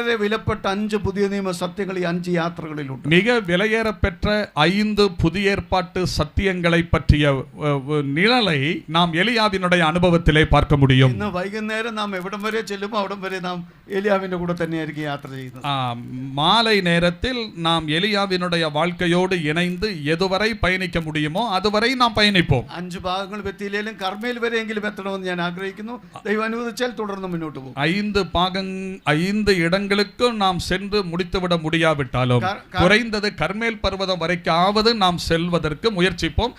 വളരെ വിലപ്പെട്ട 5 പുതിയ നിയമ സത്യങ്ങൾ ഈ 5 യാത്രകളിലുണ്ട്. மிக விலையேறப்பெற்ற 5 புதிய ஏற்பாட்டு சத்தியங்களை பற்றிய நிழலை நாம் எலியாவினுடைய அனுபவத்திலே பார்க்க முடியும். ഇന്ന് വൈകുന്നേരം നാം എവിടം വരെ ചെല്ലുമോ അവിടം വരെ നാം എലിയാവിന്റെ കൂടെ തന്നെയായിരിക്കും യാത്ര ചെയ്യുന്നത്. மாலை நேரத்தில் நாம் எலியாவினுடைய வாழ்க்கையோடு இணைந்து எதுவரை பயணிக்க முடியுமோ அதுவரை நாம் பயணிப்போம். 5 ഭാഗങ്ങൾ എത്തിയില്ലെങ്കിലും കർമ്മേൽ വരെയെങ്കിലും എത്തണമെന്ന് ഞാൻ ആഗ്രഹിക്കുന്നു. ദൈവം അനുവദിച്ചാൽ തുടർന്ന് മുന്നോട്ട് പോകും. 5 இடங்களுக்கும் நாம் சென்று முடித்துவிட முடியாவிட்டாலும் குறைந்தது கர்மேல் பர்வதம் வரைக்காவது நாம் செல்வதற்கு முயற்சிப்போம்.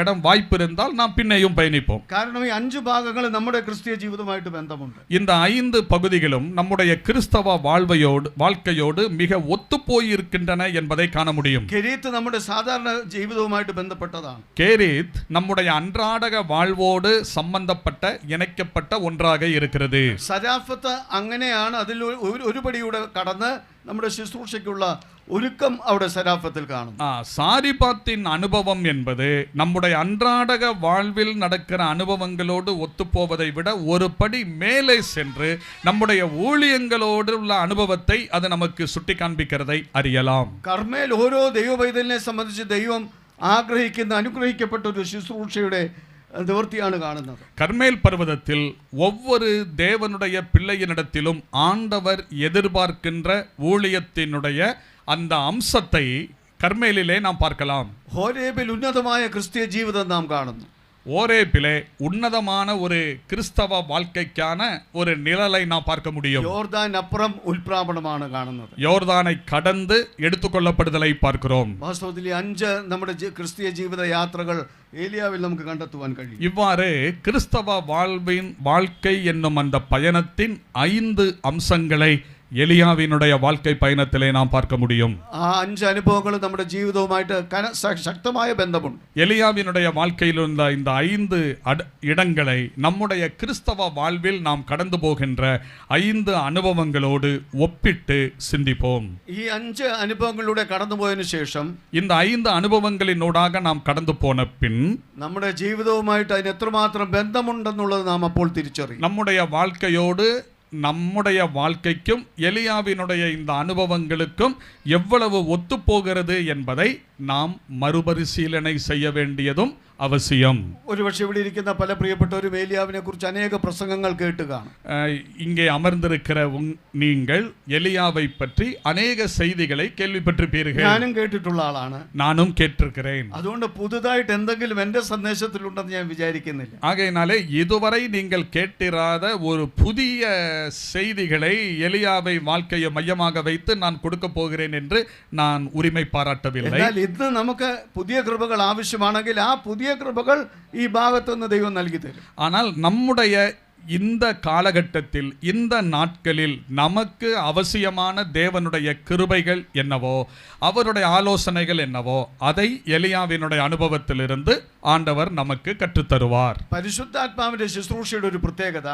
இடம் வாய்ப்பு இருந்தால் நாம் பின்னையும் பயணிப்போம். കാരണം ഈ 5 ഭാഗങ്ങൾ നമ്മുടെ ക്രിസ്തീയ ജീവിതവുമായിട്ട് ബന്ധമുണ്ട്. இந்த 5 பகுதிகளும் நம்முடைய கிறிஸ்தவ வாழ்க்கையோடு மிக ஒத்துப்போய் இருக்கின்றன என்பதை காண முடியும். கெரீத் നമ്മുടെ സാധാരണ ജീവിതവുമായിട്ട് ബന്ധപ്പെട്ടതാണ്. கெரீத் நம்முடைய அன்றாட வாழ்வோடு சம்பந்தப்பட்ட இணைக்கப்பட்ட ஒன்றாக இருக்கிறது. സരാഫത്ത് അങ്ങനെയാണ്. അതിൽ ഒരു പടിയൂടെ കടന്ന് നമ്മുടെ ശുശ്രൂഷയ്ക്കുള്ള ഒരുക്കം അവിടെ സരാഫത്തിൽ കാണും. சாரிபாத்தின் அனுபவம் என்பது நம்முடைய அன்றாட வாழ்வில் நடக்கிற அனுபவங்களோடு ஒத்துப்போவதை விட ஒரு படி மேலே சென்று நம்முடைய ஊழியங்களோடு உள்ள அனுபவத்தை அது நமக்கு சுட்டி காண்பிக்கிறதை அறியலாம். കർമ്മേൽ ഓരോ ദൈവപൈതലിനെ സംബന്ധിച്ച് ദൈവം ആഗ്രഹിക്കുന്ന അനുഗ്രഹിക്കപ്പെട്ട ഒരു ശുശ്രൂഷയുടെ നിവൃത്തിയാണ് കാണുന്നത്. கர்மேல் பர்வதத்தில் ஒவ்வொரு தேவனுடைய பிள்ளையினிடத்திலும் ஆண்டவர் எதிர்பார்க்கின்ற ஊழியத்தினுடைய அந்த அம்சத்தை கர்மேலிலே நாம் பார்க்கலாம். ഹോരേബിൽ ഉന്നതമായ ക്രിസ്തീയ ജീവിതം നാം കാണുന്നു. ஓரேபிலே உன்னதமான ஒரு கிறிஸ்தவ வாழ்க்கைக்கான ஒரு நிழலை நாம் பார்க்க முடியும். യോർദാൻ അപ്പുറം ഉൽപ്രാപണമാണ് കാണുന്നത്. யோர்தானை கடந்து எடுத்துக்கொள்ளப்படுதலை பார்க்கிறோம். വാസ്തവത്തിൽ 5 നമ്മുടെ ക്രിസ്തീയ ജീവിത യാത്രകൾ ഏലിയാവിൽ നമുക്ക് കണ്ടെത്തുവാൻ കഴിയും. இவ்வாறு கிறிஸ்தவ வாழ்க்கை என்னும் அந்த பயணத்தின் 5 அம்சங்களை எலியாவினுடைய வாழ்க்கை பயணத்திலே நாம் பார்க்க முடியும். ആ 5 അനുഭവങ്ങൾ നമ്മുടെ ജീവിതവുമായിട്ട് ശക്തമായ ബന്ധമുണ്ട്. எலியாவினுடைய வாழ்க்கையில் உள்ள இந்த 5 இடங்களை நம்முடைய கிறிஸ்தவ வாழ்வில் நாம் கடந்து போகின்ற 5 அனுபவங்களோடு ஒப்பிட்டு சிந்திப்போம். ഈ 5 അനുഭവങ്ങളിലൂടെ കടന്നുപോയതിനു ശേഷം இந்த 5 அனுபவங்களினூடாக நாம் கடந்து போன பின் നമ്മുടെ ജീവിതവുമായിട്ട് അതിന് എത്രമാത്രം ബന്ധമുണ്ടെന്നുള്ളത് നാം അപ്പോൾ തിരിച്ചറിയും. நம்முடைய வாழ்க்கைக்கும் எலியாவினுடைய இந்த அனுபவங்களுக்கும் எவ்வளவு ஒத்துப்போகிறது என்பதை நாம் மறுபரிசீலனை செய்ய வேண்டியதும் அவசியம். ഒരുപക്ഷെ ഇവിടെ ഇരിക്കുന്ന പല പ്രിയപ്പെട്ടവരും ഏലിയാവിനെ കുറിച്ച് അനേക പ്രസംഗങ്ങൾ കേട്ട് കാണും. இங்கே அமர்ந்திருக்கிற நீங்கள் எலியாவை பற்றி அநேக செய்திகளை கேள்விப்பட்டிருப்பீர்கள். ഞാനും കേട്ടിട്ടുള്ള ആളാണ്. நானும் கேட்டிருக்கிறேன். അതുകൊണ്ട് പുതുതായിട്ട് എന്തെങ്കിലും എൻ്റെ സന്ദേശത്തിലുണ്ടെന്ന് ഞാൻ വിചാരിക്കുന്നില്ല. ஆகையினாலே இதுவரை நீங்கள் கேட்டிராத ஒரு புதிய செய்திகளை எலியாவை வாழ்க்கையை மையமாக வைத்து நான் கொடுக்க போகிறேன் என்று நான் உரிமை பாராட்டவில்லை. എന്നാൽ ഇന്ന് നമുക്ക് പുതിയ കൃപകൾ ആവശ്യമാണെങ്കിൽ ആ പുതിയ கிருபைகள் ഈ ഭാഗത്തുനിന്ന് ദൈവം നൽകി തരും. ஆனால் நம்முடைய இந்த காலகட்டத்தில் இந்த நாட்களில் நமக்கு அவசியமான தேவனுடைய கிருபைகள் என்னவோ அவருடைய ஆலோசனைகள் என்னவோ அதை எலியாவினுடைய அனுபவத்திலிருந்து ஆண்டவர் நமக்கு கற்றுத்தருவார். പരിശുദ്ധാത്മാവിന്റെ ശുശ്രൂഷയുടെ ഒരു പ്രത്യേകത,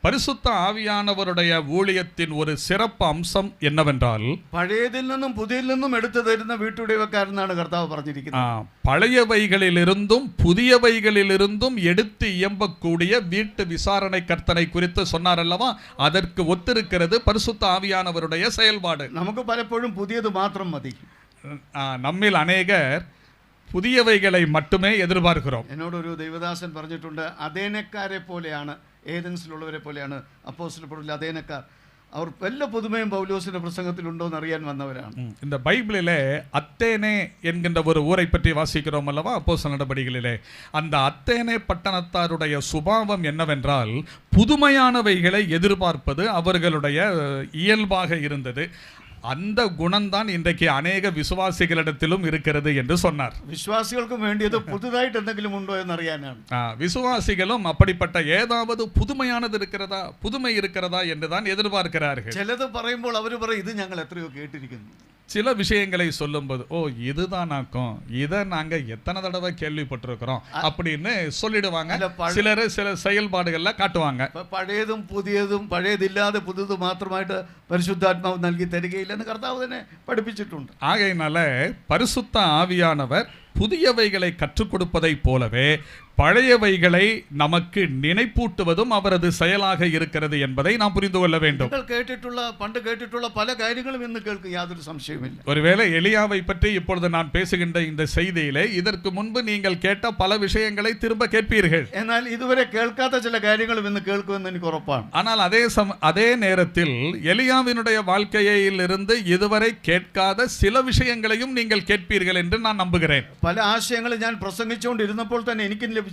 பரிசுத்த ஆவியானவருடைய ஊழியத்தின் ஒரு சிறப்பு அம்சம் என்னவென்றால் പഴയതിൽ നിന്നും പുതിയതിൽ നിന്നും എടുത്തു തരുന്ന വീട്ടുടയവക്കാരെന്നാണ് കർത്താവ് പറഞ്ഞിരിക്കുന്നത്. பழையவைகளிலிருந்தும் புதியவைகளிலிருந்தும் எடுத்து இயம்பக்கூடிய வீட்டு விசாரணை கர்த்தனை குறித்து சொன்னார் அல்லவா, அதற்கு ஒத்திருக்கிறது பரிசுத்த ஆவியானவருடைய செயல்பாடு. നമുക്ക് പലപ്പോഴും പുതിയത് മാത്രം മതി. நம்மில் அநேகர் புதியவைகளை மட்டுமே எதிர்பார்க்கிறோம். എന്നോടൊരു ദൈവദാസൻ പറഞ്ഞിട്ടുണ്ട്, അതേനക്കാരെ പോലെയാണ്, ഏതൻസിലുള്ളവരെ പോലെയാണ് അപ്പോസ്തലന്മാരിൽ അതേനക്കാർ. അവർ വല്ല പുതുമയും പൗലോസിന്റെ പ്രസംഗത്തിലുണ്ടോ എന്ന് അറിയാൻ വന്നവരാണ്. இந்த பைபிளிலே அத்தேனே என்கின்ற ஒரு ஊரை பற்றி வாசிக்கிறோம் அல்லவா அப்போஸ்தலர் நடபடிகளிலே. அந்த அத்தேனே பட்டணத்தாருடைய சுபாவம் என்னவென்றால் புதுமையானவைகளை எதிர்பார்ப்பது அவர்களுடைய இயல்பாக இருந்தது. அந்த குணம்தான் இன்றைக்கு அநேக விசுவாசிகளிடத்திலும் இருக்கிறது என்று சொன்னார். விசுவாசிகளுக்கும் வேண்டியது புதுதாயிட்டு എന്തെങ്കിലും ഉണ്ടോ എന്ന് അറിയാനാണ്. விசுவாசிகளும் அப்படிப்பட்ட ஏதாவது புதுமையானது இருக்கிறதா, புதுமை இருக்கிறதா என்றுதான் எதிர்பார்க்கிறார்கள். ചിലത് പറയുമ്പോൾ അവർ പറയും ഇത് ഞങ്ങൾ എത്രയോ കേട്ടിരിക്കുന്നു. சில விஷயங்களை சொல்லும்போது ஓ இதுதானாக்கும், இதை நாங்க எத்தனை தடவை கேள்விப்பட்டிருக்கிறோம் அப்படின்னு சொல்லிடுவாங்க. சிலர் சில செயல்பாடுகள்ல காட்டுவாங்க. പഴയതും പുതിയതും പഴയതില്ലാതെ പുതുത് മാത്രമായിട്ട് പരിശുദ്ധാത്മാവ് നൽകി തരികയില്ലെന്ന് കർത്താവ് തന്നെ പഠിപ്പിച്ചിട്ടുണ്ട്. ஆகையினால பரிசுத்த ஆவியானவர் புதியவைகளை கற்றுக் கொடுப்பதைப் போலவே பழையவைகளை நமக்கு நினைப்பூட்டுவதும் அவரது செயலாக இருக்கிறது என்பதை நாம் புரிந்து கொள்ள வேண்டும். பண்டு கேட்டுள்ள பல காரியங்களும் இன்று கேட்கும், யாதொரு சம்சயமில்லை. ஒருவேளை எலியாவை பற்றி இப்பொழுது நான் பேசுகின்ற இந்த செய்தியிலே இதற்கு முன்பு நீங்கள் கேட்ட பல விஷயங்களை திரும்ப கேட்பீர்கள். എന്നാൽ இதுவரை கேட்காத சில காரியங்களும் இன்று கேட்கும்னு எனக்கு உറപ്പാണ്. ஆனால் அதே நேரத்தில் எலியாவினுடைய வாழ்க்கையில் இருந்து இதுவரை கேட்காத சில விஷயங்களையும் நீங்கள் கேட்பீர்கள் என்று நான் நம்புகிறேன். பல ஆശയങ്ങൾ ഞാൻ പ്രസംഗിച്ചുകൊണ്ടിരുന്നപ്പോൾ തന്നെ എനിക്ക് ലഭിച്ചിട്ടുണ്ട്.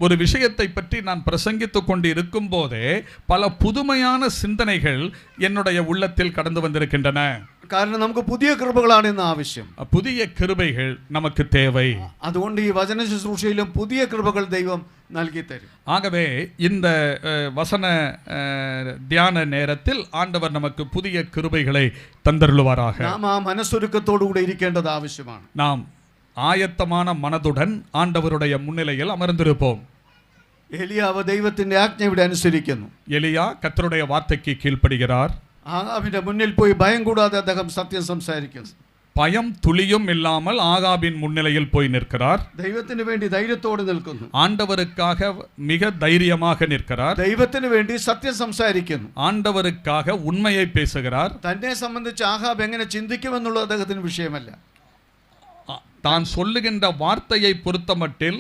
ஒரு விஷயத்தை பற்றி நான் பிரசங்கித்துக் கொண்டு இருக்கும் போதே பல புதுமையான சிந்தனைகள் என்னுடைய உள்ளத்தில் கடந்து வந்திருக்கின்றன. കാരണം നമുക്ക് പുതിയ കൃപകളാണ് ഇന്ന് ആവശ്യം. புதிய கிருபைகள் நமக்கு தேவை. അതുകൊണ്ട് ഈ വചന ശുശ്രൂഷയിലും പുതിയ കൃപകൾ ദൈവം നൽകി തരും. ஆகவே இந்த வசன தியான நேரத்தில் ஆண்டவர் நமக்கு புதிய கிருபைகளை தந்தருளுவாராக. നാം ആ മനസ്സൊരുക്കത്തോടുകൂടി ഇരിക്കേണ്ടത് ആവശ്യമാണ്. நாம் ஆயத்தமான மனதுடன் ஆண்டவருடைய முன்னிலையில் அமர்ந்திருப்போம். എലിയാവ് ദൈവത്തിന്റെ ആജ്ഞയുടെ അനുസരിക്കുന്നു. எலியா கர்த்தருடைய வார்த்தைக்கு கீழ்ப்படுகிறார். ആഹാബിന്റെ മുന്നിൽ പോയി ഭയം കൂടാതെ അദ്ദേഹം സത്യം സംസാരിക്കുന്നു. பயம் துளியும் இல்லாமல் ஆகாபின் முன்னிலையில் போய் நிற்கிறார். ദൈവത്തിന് വേണ്ടി ധൈര്യത്തോടെ നിൽക്കുന്നു. ஆண்டவருக்காக மிக தைரியமாக நிற்கிறார். ദൈവത്തിന് വേണ്ടി സത്യം സംസാരിക്കുന്നു. ஆண்டவருக்காக உண்மையை பேசுகிறார். തന്നെ സംബന്ധിച്ച് ആഹാബ് എങ്ങനെ ചിന്തിക്കുമെന്നുള്ളത് അദ്ദേഹത്തിന് വിഷയമല്ല. தான் சொல்லுகின்ற வார்த்தையை பொறுத்தமட்டில்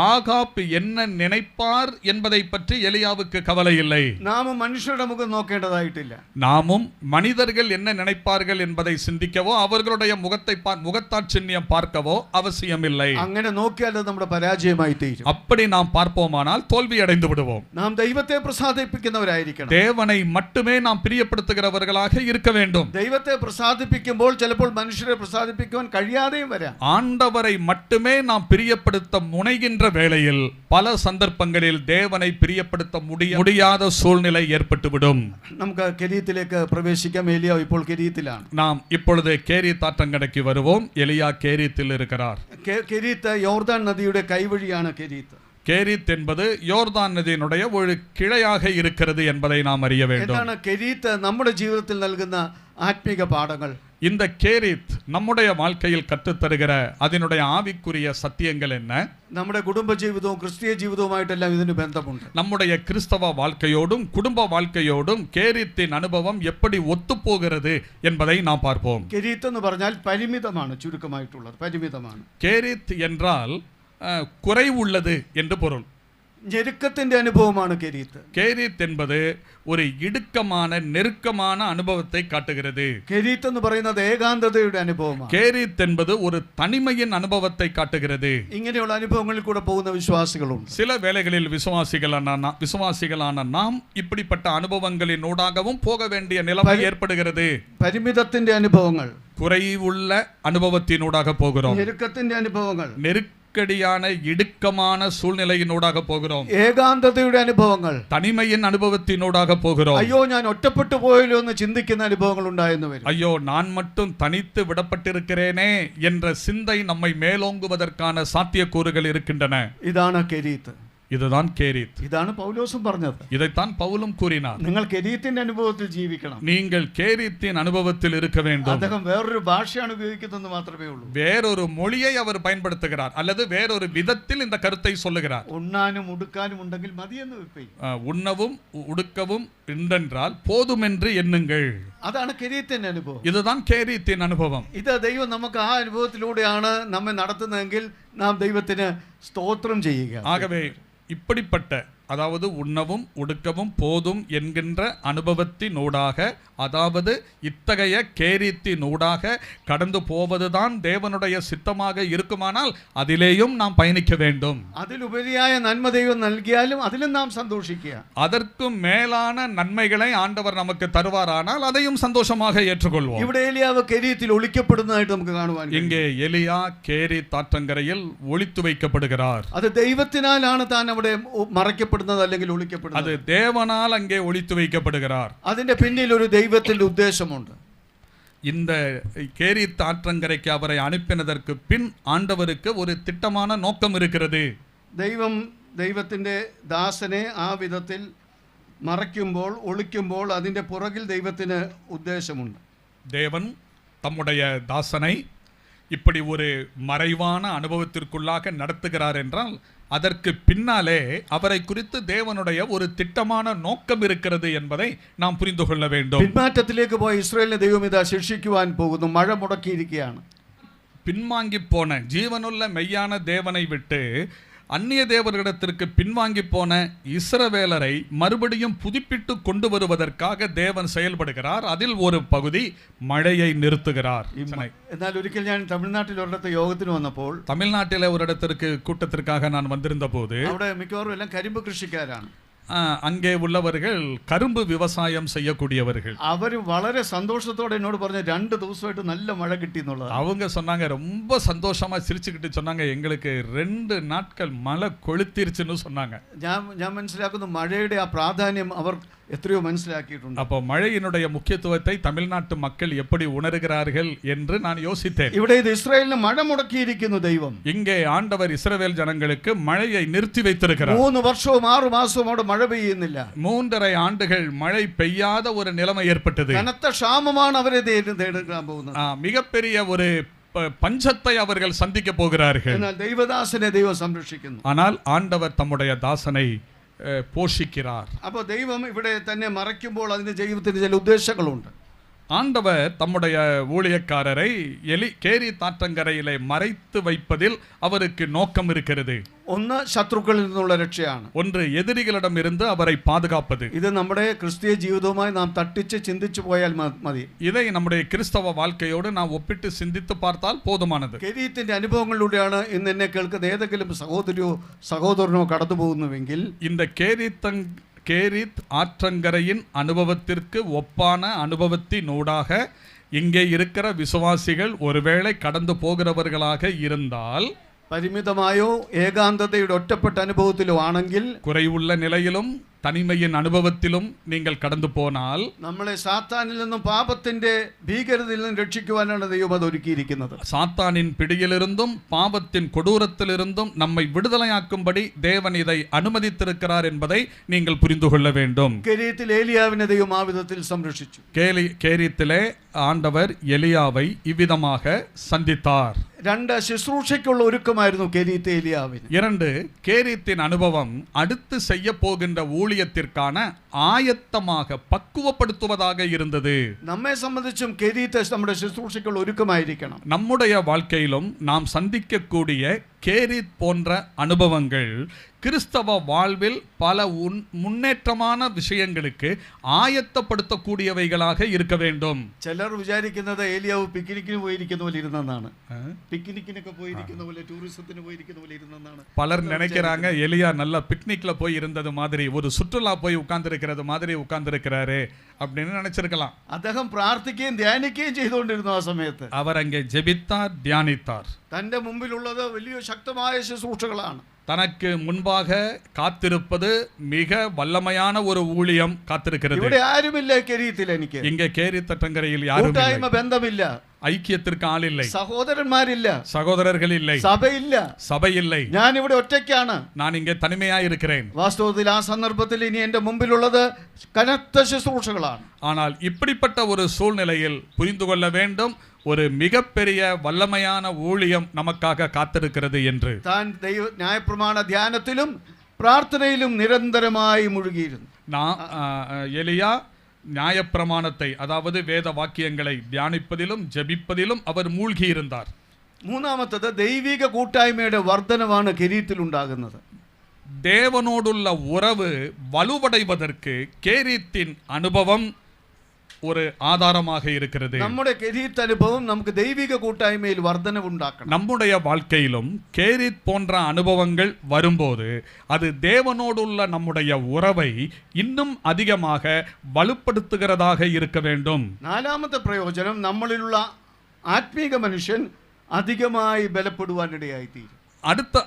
ஆகாப் என்ன நினைப்பார் என்பதை பற்றி எலியாவுக்கு கவலை இல்லை. நாமும் மனுஷരുടെ മുഖം നോക്കേണ്ടതായിട്ടില്ല. நாமும் மனிதர்கள் என்ன நினைப்பார்கள் என்பதை சிந்திக்கவோ அவர்களுடைய முகத்தாட்சியம் பார்க்கவோ அவசியமில்லை. അങ്ങനെ നോക്കിയാൽ അത് നമ്മുടെ പരാജയമായി തീരും. அப்படி நாம் பார்ப்போமானால் தோல்வி அடைந்து விடுவோம். നാം ദൈവത്തെ പ്രസാദിപ്പിക്കുന്നവരായിരിക്കണം. தேவனை மட்டுமே நாம் பிரியப்படுத்துகிறவர்களாக இருக்க வேண்டும். ദൈവത്തെ പ്രസാദിപ്പിക്കുമ്പോൾ ചിലപ്പോൾ മനുഷ്യരെ പ്രസാദിപ്പിക്കുവാൻ കഴിയാതെയും വരാം. ஆண்டவரை மட்டுமே நாம் பிரியப்படுத்த முனைகின்ற வேளையில் பல சந்தர்ப்பங்களில் தேவனை பிரியப்படுத்த முடியாத சூழ்நிலை ஏற்பட்டுவிடும். നമുക്ക് കെരീത്തിലേക്ക് പ്രവേശിക്കാം. എലിയാവ് ഇപ്പോൾ കെരീത്തിലാണ്. நாம் இப்பொழுது கேரீத் ஆற்றங்கரைக்கு வருவோம். எலியா கேரீத்தில் இருக்கிறார். കെരീത്ത് യോർദാൻ നദിയുടെ കൈവഴിയാണ്. கேரீத் என்பது யோர்தான் நதியினுடைய ஒரு கிளையாக இருக்கிறது என்பதை நாம் அறிய வேண்டும். എന്താണ് കെരീത്ത് നമ്മുടെ ജീവിതത്തിൽ നൽകുന്ന ആത്മീക പാഠങ്ങൾ? இந்த கேரீத் நம்முடைய வாழ்க்கையில் கற்றுத்தருகிற அதனுடைய ஆவிக்குரிய சத்தியங்கள் என்ன? നമ്മുടെ കുടുംബ ജീവിതവും ക്രിസ്തീയ ജീവിതവുമായിട്ടെല്ലാം ഇതിന് ബന്ധമുണ്ട്. நம்முடைய கிறிஸ்தவ வாழ்க்கையோடும் குடும்ப வாழ்க்கையோடும் கேரீத்தின் அனுபவம் எப்படி ஒத்துப்போகிறது என்பதை நாம் பார்ப்போம். കെരീത്ത് എന്ന് പറഞ്ഞാൽ പരിമിതമാണ്, ചുരുക്കമായിട്ടുള്ളത് പരിമിതമാണ്. கேரீத் என்றால் குறைவுள்ளது என்று பொருள். ഞെരുക്കത്തിന്റെ അനുഭവമാണ് കെരീത്ത്. கேரீத் என்பது ஒரு இடுக்கமான நெருக்கமான அனுபவத்தை காட்டுகிறது. கெரீத் என்று പറയുന്നത് ഏകാന്തതയുടെ അനുഭവമാണ്. கேரீத் என்பது ஒரு தனிமையின் அனுபவத்தை காட்டுகிறது. ഇങ്ങനെയുള്ള അനുഭവങ്ങളിൽ കൂടെ പോകുന്ന വിശ്വാസികളുണ്ട്. சில வேளைகளில் விசுவாசிகளான நாம் இப்படிப்பட்ட அனுபவங்களினூடாகவும் போக வேண்டிய நிலைமை ஏற்படுகிறது. പരിമിതത്തിന്റെ അനുഭവങ്ങൾ, குறைவுள்ள அனுபவத்தினூடாக போகிறோம். ഞെരുക്കത്തിന്റെ അനുഭവങ്ങൾ, நெருக்கடியான இடுக்கமான சூழ்நிலையினூடாக போகிறோம். ഏകാന്തതയുടെ അനുഭവങ്ങൾ, தனிமையின் அனுபவத்தினூடாக போகிறோம். അയ്യോ ഞാൻ ഒറ്റപ്പെട്ടു പോയല്ലോ എന്ന് ചിന്തിക്കുന്ന അനുഭവങ്ങൾ ഉണ്ടായെന്ന് വരും. ஐயோ நான் மட்டும் தனித்து விடப்பட்டிருக்கிறேனே என்ற சிந்தை நம்மை மேலோங்குவதற்கான சாத்தியக்கூறுகள் இருக்கின்றன. ഇതാണ് കെരീത്ത്. இதுதான் கேரீத். ഇതാണ് പൗലോസും പറഞ്ഞത്. இதைத்தான் பவுலும் கூறினார். നിങ്ങൾ കെരീത്തിന്റെ അനുഭവത്തിൽ ജീവിക്കണം. நீங்கள் கேரீத்தின் அனுபவத்தில் இருக்க வேண்டும். അദ്ദേഹം വേറൊരു ഭാഷയാണ് ഉപയോഗിക്കുന്നതെന്ന് മാത്രമേ ഉള്ളൂ. வேறொரு மொழியை அவர் பயன்படுத்துகிறார் அல்லது வேறொரு விதத்தில் இந்த கருத்தை சொல்லுகிறார். ഉണ്ണാനും ഉടുക്കാനും ഉണ്ടെങ്കിൽ മതിയെന്ന് വെപ്പി. உண்ணவும் உடுக்கவும் உண்டென்றால் போதும் என்று எண்ணுங்கள். അതാണ് കെരീത്തിന്റെ അനുഭവം. இதுதான் கேரீத்தின் அனுபவம். ഇത് ദൈവം നമുക്ക് ആ അനുഭവത്തിലൂടെയാണ് നമ്മെ നടത്തുന്നതെങ്കിൽ നാം ദൈവത്തിന് സ്തോത്രം ചെയ്യുക. ஆகவே இப்படிப்பட்ட அதாவது உண்ணவும் உடுக்கவும் போதும் என்கின்ற அனுபவத்தினூடாக, அதாவது இத்தகைய கேரீத்தினூடாக கடந்து போவதுதான் தேவனுடைய சித்தமாக இருக்குமானால் அதிலேயும் நாம் பயணிக்க வேண்டும். அதிலுபரியாய நன்மை தெய்வம் നൽകിയാലും அதிலும் நாம் சந்தோஷிക്കുക. அதற்கும் மேலான நன்மைகளை ஆண்டவர் நமக்கு தருவாரானால் அதையும் சந்தோஷமாக ஏற்றுக்கொள்வோம். ഇവിടെ എലിയാവ് കെരീത്തിൽ ഒളിക്കപ്പെടുന്നതായിട്ട് നമുക്ക് കാണുവാൻ കഴിയും. இங்கே எலியா கேரீத் ஆற்றங்கரையில் ஒளித்து வைக்கப்படுகிறார். அது தெய்வத்தினாലാണ് താൻ അവിടെ മറയ്ക്കപ്പെടുന്നത് അല്ലെങ്കിൽ ഒളിക്കപ്പെടുന്നത്. அது தேவனால் அங்கே ஒளித்து வைக்கப்படுகிறார். അതിന്റെ പിന്നിൽ ഒരു ദൈവത്തിന്റെ ഉദ്ദേശമുണ്ട്. இந்த கேரீத் ஆற்றங்கரைக்கு அவரை அனுப்பினதற்கு பின் ஆண்டவருக்கு ஒரு திட்டமான நோக்கம் இருக்கிறது. ദൈവത്തിന്റെ ദാസനെ ആ വിധത്തിൽ മറയ്ക്കുമ്പോൾ ഒളിക്കുമ്പോൾ അതിന്റെ പുറകിൽ ദൈവത്തിന് ഉദ്ദേശമുണ്ട്. தேவன் தம்முடைய தாசனை இப்படி ஒரு மறைவான அனுபவத்திற்குள்ளாக நடத்துகிறார் என்றால் அதற்கு பின்னாலே அவரை குறித்து தேவனுடைய ஒரு திட்டமான நோக்கம் இருக்கிறது என்பதை நாம் புரிந்து கொள்ள வேண்டும். പിന്മാറ്റത്തിലേക്ക് പോയ ഇസ്രായേലിനെ ദൈവം ഇതാ ശിക്ഷിക്കുവാൻ പോകുന്നു. മഴ മുടക്കിയിരിക്കുകയാണ്. பின்வாங்கி போன ஜீவனுள்ள மெய்யான தேவனை விட்டு அந்நிய தேவர்களிடத்திற்கு பின்வாங்கி போன இஸ்ரவேலரை மறுபடியும் புதுப்பித்து கொண்டு வருவதற்காக தேவன் செயல்படுகிறார். அதில் ஒரு பகுதி மழையை நிறுத்துகிறார். എന്നാൽ ഒരിക്കൽ ഞാൻ തമിഴ്നാട്ടിൽ ഒരിടത്ത് യോഗത്തിന് വന്നപ്പോൾ, தமிழ்நாட்டிலே ஒரு இடத்திற்கு கூட்டத்திற்காக நான் வந்திருந்த போது, അവിടെ മിക്കവാറും എല്ലാം കരിമ്പ് കൃഷിക്കാരാണ്. அங்கே உள்ளவர்கள் கரும்பு விவசாயம் செய்யக்கூடியவர்கள். അവർ വളരെ സന്തോഷത്തോടെ എന്നോട് പറഞ്ഞു 2 ദിവസമായിട്ട് നല്ല മഴ കിട്ടി എന്നുള്ളത്. அவங்க சொன்னாங்க, ரொம்ப சந்தோஷமா சிரிச்சுக்கிட்டு சொன்னாங்க, எங்களுக்கு 2 நாட்கள் மழை கொளுத்திருச்சுன்னு சொன்னாங்க. ഞാൻ മനസ്സിലാക്കുന്നു മഴയുടെ ആ പ്രാധാന്യം അവർ എത്രയോ മനസ്സിലാക്കിയിട്ടുണ്ട്. அப்போ மழையினுடைய முக்கியத்துவத்தை தமிழ்நாட்டு மக்கள் எப்படி உணர்கிறார்கள் என்று நான் யோசித்தேன். ഇവിടെ ഇത് ഇസ്രായേലിന് മഴ മുടക്കിയിരിക്കുന്നു ദൈവം. இங்கே ஆண்டவர் இஸ்ரவேல் ஜனங்களுக்கு மழையை நிறுத்தி வைத்திருக்கிறார். 3 വർഷവും 6 മാസവും അവിടെ മഴ പെയ്യുന്നില്ല. 3.5 ആണ്ടുകൾ மழை பெய்யாத ஒரு நிலைமை ஏற்பட்டது. കനത്ത ക്ഷാമമാണ് അവരെ നേരിടാൻ പോകുന്നത്. மிகப்பெரிய ஒரு பஞ்சத்தை அவர்கள் சந்திக்க போகிறார்கள். എന്നാൽ ദൈവദാസനെ ദൈവം സംരക്ഷിക്കുന്നു. ஆனால் ஆண்டவர் தம்முடைய தாசனை போஷிக்கிறார். അപ്പോൾ ദൈവം ഇവിടെ തന്നെ മറയ്ക്കുമ്പോൾ അതിന്റെ ദൈവത്തിന് ചില ഉദ്ദേശങ്ങളുണ്ട്. ஆண்டவர் தம்முடைய ஊழியக்காரரை கேரி தாற்றங்கரையிலே மறைத்து வைப்பதில் அவருக்கு நோக்கம் இருக்கிறது. ഒന്ന് ശത്രുക്കളിൽ നിന്നുള്ള രക്ഷയാണ്. ஒன்று எதிரிகளிடம் இருந்து அவரை பாதுகாப்பது. ഇത് നമ്മുടെ ക്രിസ്തീയ ജീവിതവുമായി നാം തട്ടിച്ച് ചിന്തിച്ചു പോയാൽ മതി. இதை நம்முடைய கிறிஸ்தவ வாழ்க்கையோடு நாம் ஒப்பிட்டு சிந்தித்து பார்த்தால் போதுமானது. കെരീത്തിന്റെ അനുഭവങ്ങളിലൂടെയാണ് ഇന്ന് എന്നെ കേൾക്കുന്ന ഏതെങ്കിലും സഹോദരിയോ സഹോദരനോ കടന്നു പോകുന്നുവെങ്കിൽ, இந்த கேரித் ஆற்றங்கரையின் அனுபவத்திற்கு ஒப்பான அனுபவத்தினூடாக இங்கே இருக்கிற விசுவாசிகள் ஒருவேளை கடந்து போகிறவர்களாக இருந்தால், പരിമിതമായോ ഏകാന്തതയുടെ ഒറ്റപ്പെട്ട അനുഭവത്തിലോ ആണെങ്കിൽ, குறைவுள்ள நிலையிலும் தனிமையின் அனுபவத்திலும் நீங்கள் கடந்து போனால், നമ്മളെ സാത്താനിൽ നിന്നും പാപത്തിന്റെ ഭീകരതയിൽ നിന്നും രക്ഷിക്കുവാനാണ് ദൈവം അത് ഒരുക്കിയിരിക്കുന്നത്. சாத்தானின் பிடியிலிருந்தும் பாவத்தின் கொடூரத்திலிருந்தும் நம்மை விடுதலையாக்கும்படி தேவன் இதை அனுமதித்திருக்கிறார் என்பதை நீங்கள் புரிந்து கொள்ள வேண்டும். കെരീത്തിൽ ഏലിയാവിനെ ദൈവം ആ വിധത്തിൽ സംരക്ഷിച്ചു. கேரித்திலே ஆண்டவர் எலியாவை இவ்விதமாக சந்தித்தார். 2 ശുശ്രൂഷയ്ക്കുള്ള ഒരുക്കമായിരുന്നു കെരീത്ത് ഏലിയാവിന്. 2 கேரித்தின் அனுபவம் அடுத்து செய்ய போகின்ற ஊழியத்திற்கான ஆயத்தமாக பக்குவப்படுத்துவதாக இருந்தது. നമ്മെ സംബന്ധിച്ചും കെരീത്ത് നമ്മുടെ ശുശ്രൂഷയ്ക്കുള്ള ഒരുക്കമായിരിക്കണം. நம்முடைய வாழ்க்கையிலும் நாம் சந்திக்கக்கூடிய கேரித் போன்ற அனுபவங்கள் கிறிஸ்தவ வாழ்வில் பல முன்னேற்றமான விஷயங்களுக்கு ஆயத்தப்படுத்தக்கூடியவைகளாக இருக்க வேண்டும். ചിലർ വിചാരിക്കുന്നത് ഏലിയാവ് പിക്നിക്കിന് പോയിരിക്കുന്ന പോലെ ഇരുന്നെന്നാണ്. പിക്നിക്കിനൊക്കെ പോയിരിക്കുന്ന പോലെ, ടൂറിസത്തിന് പോയിരിക്കുന്ന പോലെ ഇരുന്നെന്നാണ് பலர் நினைக்கிறாங்க. எலியா நல்ல பிக்னிக்ல போய் இருந்தது மாதிரி, ஒரு சுற்றுலா போய் உட்கார்ந்திருக்கிறது மாதிரி உட்கார்ந்திருக்கிறாரு அப்படின்னு நினைச்சிருக்கலாம். അദ്ദേഹം പ്രാർത്ഥിക്കുകയും ധ്യാനിക്കുകയും ചെയ്തുകൊണ്ടിരുന്നു. ആ സമയത്ത് அவர் அங்கே ஜெபித்தார், தியானித்தார். തന്റെ മുമ്പിലുള്ളത് വലിയ ശക്തമായ ശുശ്രൂഷകളാണ്. தனக்கு முன்பாக காத்திருப்பது மிக வல்லமையான ஒரு ஊழியம் காத்திருக்கிறது. ഇവിടെ ആരുമില്ല കെരീത്തിൽ. എനിക്ക് இங்கே கேரித்தட்டங்கரையில் யாரும் കൂട്ടായ്മ ബന്ധമില്ല, ஐக்கியத்திற்கு ஆள் இல்லை, സഹോദരന്മാരില്ല, சகோதரர்கள் இல்லை, സഭയില്ല, சபை இல்லை. ഞാൻ ഇവിടെ ഒറ്റയ്ക്കാണ്. நான் இங்கே தனிமையாய் இருக்கிறேன். വാസ്തവത്തിൽ ആ സന്ദർഭത്തിൽ ഇനി എന്റെ മുമ്പിലുള്ളത് കനത്ത ശുശ്രൂഷകളാണ്. ஆனால் இப்படிப்பட்ட ஒரு சூழ்நிலையில் புரிந்து கொள்ள வேண்டும், ஒரு மிகப்பெரிய வல்லமையான ஊழியம் நமக்காக காத்திருக்கிறது என்று. താൻ ദൈവ ന്യായപ്രമാണ ധ്യാനത്തിലും പ്രാർത്ഥനയിലും നിരന്തരമായി മുഴുകിയിരുന്നു. எலியா நியாயப்பிரமாணத்தை, அதாவது வேத வாக்கியங்களை தியானிப்பதிலும் ஜெபிப்பதிலும் அவர் மூழ்கி இருந்தார். മൂന്നാമത്തത് ദൈവിക കൂട്ടായ്മയുടെ വർധനവാണ് കെരീത്തിൽ ഉണ്ടാകുന്നത്. தேவனோடுள்ள உறவு வலுவடைவதற்கு கேரித்தின் அனுபவம் ஒரு ஆதாரமாக இருக்கிறது. നമ്മുടെ കെരീത്ത് അനുഭവം നമുക്ക് ദൈവിക കൂട്ടായ്മയിൽ വർധനവുണ്ടാക്കണം. நம்முடைய வாழ்க்கையிலும் கேரித் போன்ற அனுபவங்கள் வரும்போது அது தேவனோடுள்ள நம்முடைய உறவை இன்னும் அதிகமாக வலுப்படுத்துகிறதாக இருக்க வேண்டும். നാലാമത്തെ പ്രയോജനം, നമ്മളിലുള്ള ആത്മീക മനുഷ്യൻ അധികമായി ബലപ്പെടുവാനിടയായിത്തീരും.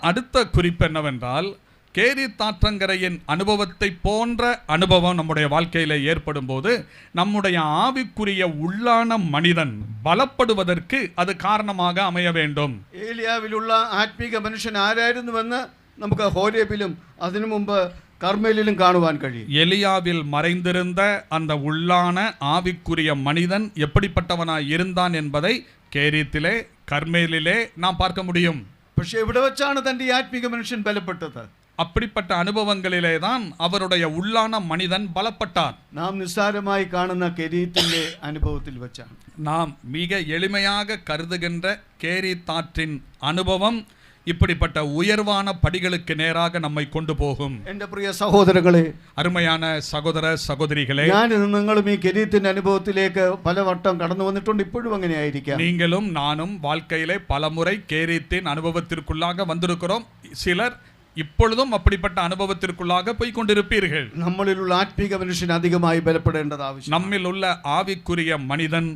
அடுத்த குறிப்பு என்னவென்றால், கேரித் ஆற்றங்கரையின் அனுபவத்தை போன்ற அனுபவம் நம்முடைய வாழ்க்கையில் ஏற்படும் போது நம்முடைய ஆவிக்குரிய உள்ளான மனிதன் பலப்படுவதற்கு அது காரணமாக அமைய வேண்டும். ഏലിയാവിലുള്ള ആത്മീക മനുഷ്യൻ ആരായിരുന്നുവെന്ന് നമുക്ക് ഹോരേബിലും അതിനു മുമ്പ് கர்மேலிலும் காணுவான் കഴിയും. எலியாவில் மறைந்திருந்த அந்த உள்ளான ஆவிக்குரிய மனிதன் எப்படிப்பட்டவனாய் இருந்தான் என்பதை கேரித்திலே கர்மேலிலே நாம் பார்க்க முடியும். പക്ഷെ എവിടെ വെച്ചാണ് തന്റെ ഈ ആത്മീക മനുഷ്യൻ ബലപ്പെട്ടത്? அப்படிப்பட்ட அனுபவங்களிலே தான் அவருடைய உள்ளான மனிதன் பலப்பட்டார். നാം നിസ്സാരമായി കാണുന്ന കെരീത്തിന്റെ അനുഭവത്തിൽ വെച്ചാണ്. நாம் மிக எளிமையாக கருதுகின்ற கேரித்தாற்றின் அனுபவம் இப்படிப்பட்ட உயர்வான படிகளுக்கு நேராக நம்மை கொண்டு போகும். എന്റെ പ്രിയ സഹോദരങ്ങളെ, அருமையான சகோதர சகோதரிகளே, ഞാൻ നിങ്ങളും ഈ കെരീത്തിന്റെ അനുഭവത്തിലേക്ക് പലവട്ടം കടന്നു വന്നിട്ടുണ്ട്. ഇപ്പോഴും അങ്ങനെയായിരിക്കാം. நீங்களும் நானும் வாழ்க்கையிலே பலமுறை கேரித்தின் அனுபவத்திற்குள்ளாக வந்திருக்கிறோம். சிலர் இப்பொழுதும் அப்படிப்பட்ட அனுபவத்திற்குள்ளாக போய் கொண்டிருப்பீர்கள். നമ്മളിലുള്ള ആത്മീക മനുഷ്യൻ അധികമായി ബലപ്പെടേണ്ടത് ആവശ്യം. நம்மில் உள்ள ஆவிக்குரிய மனிதன்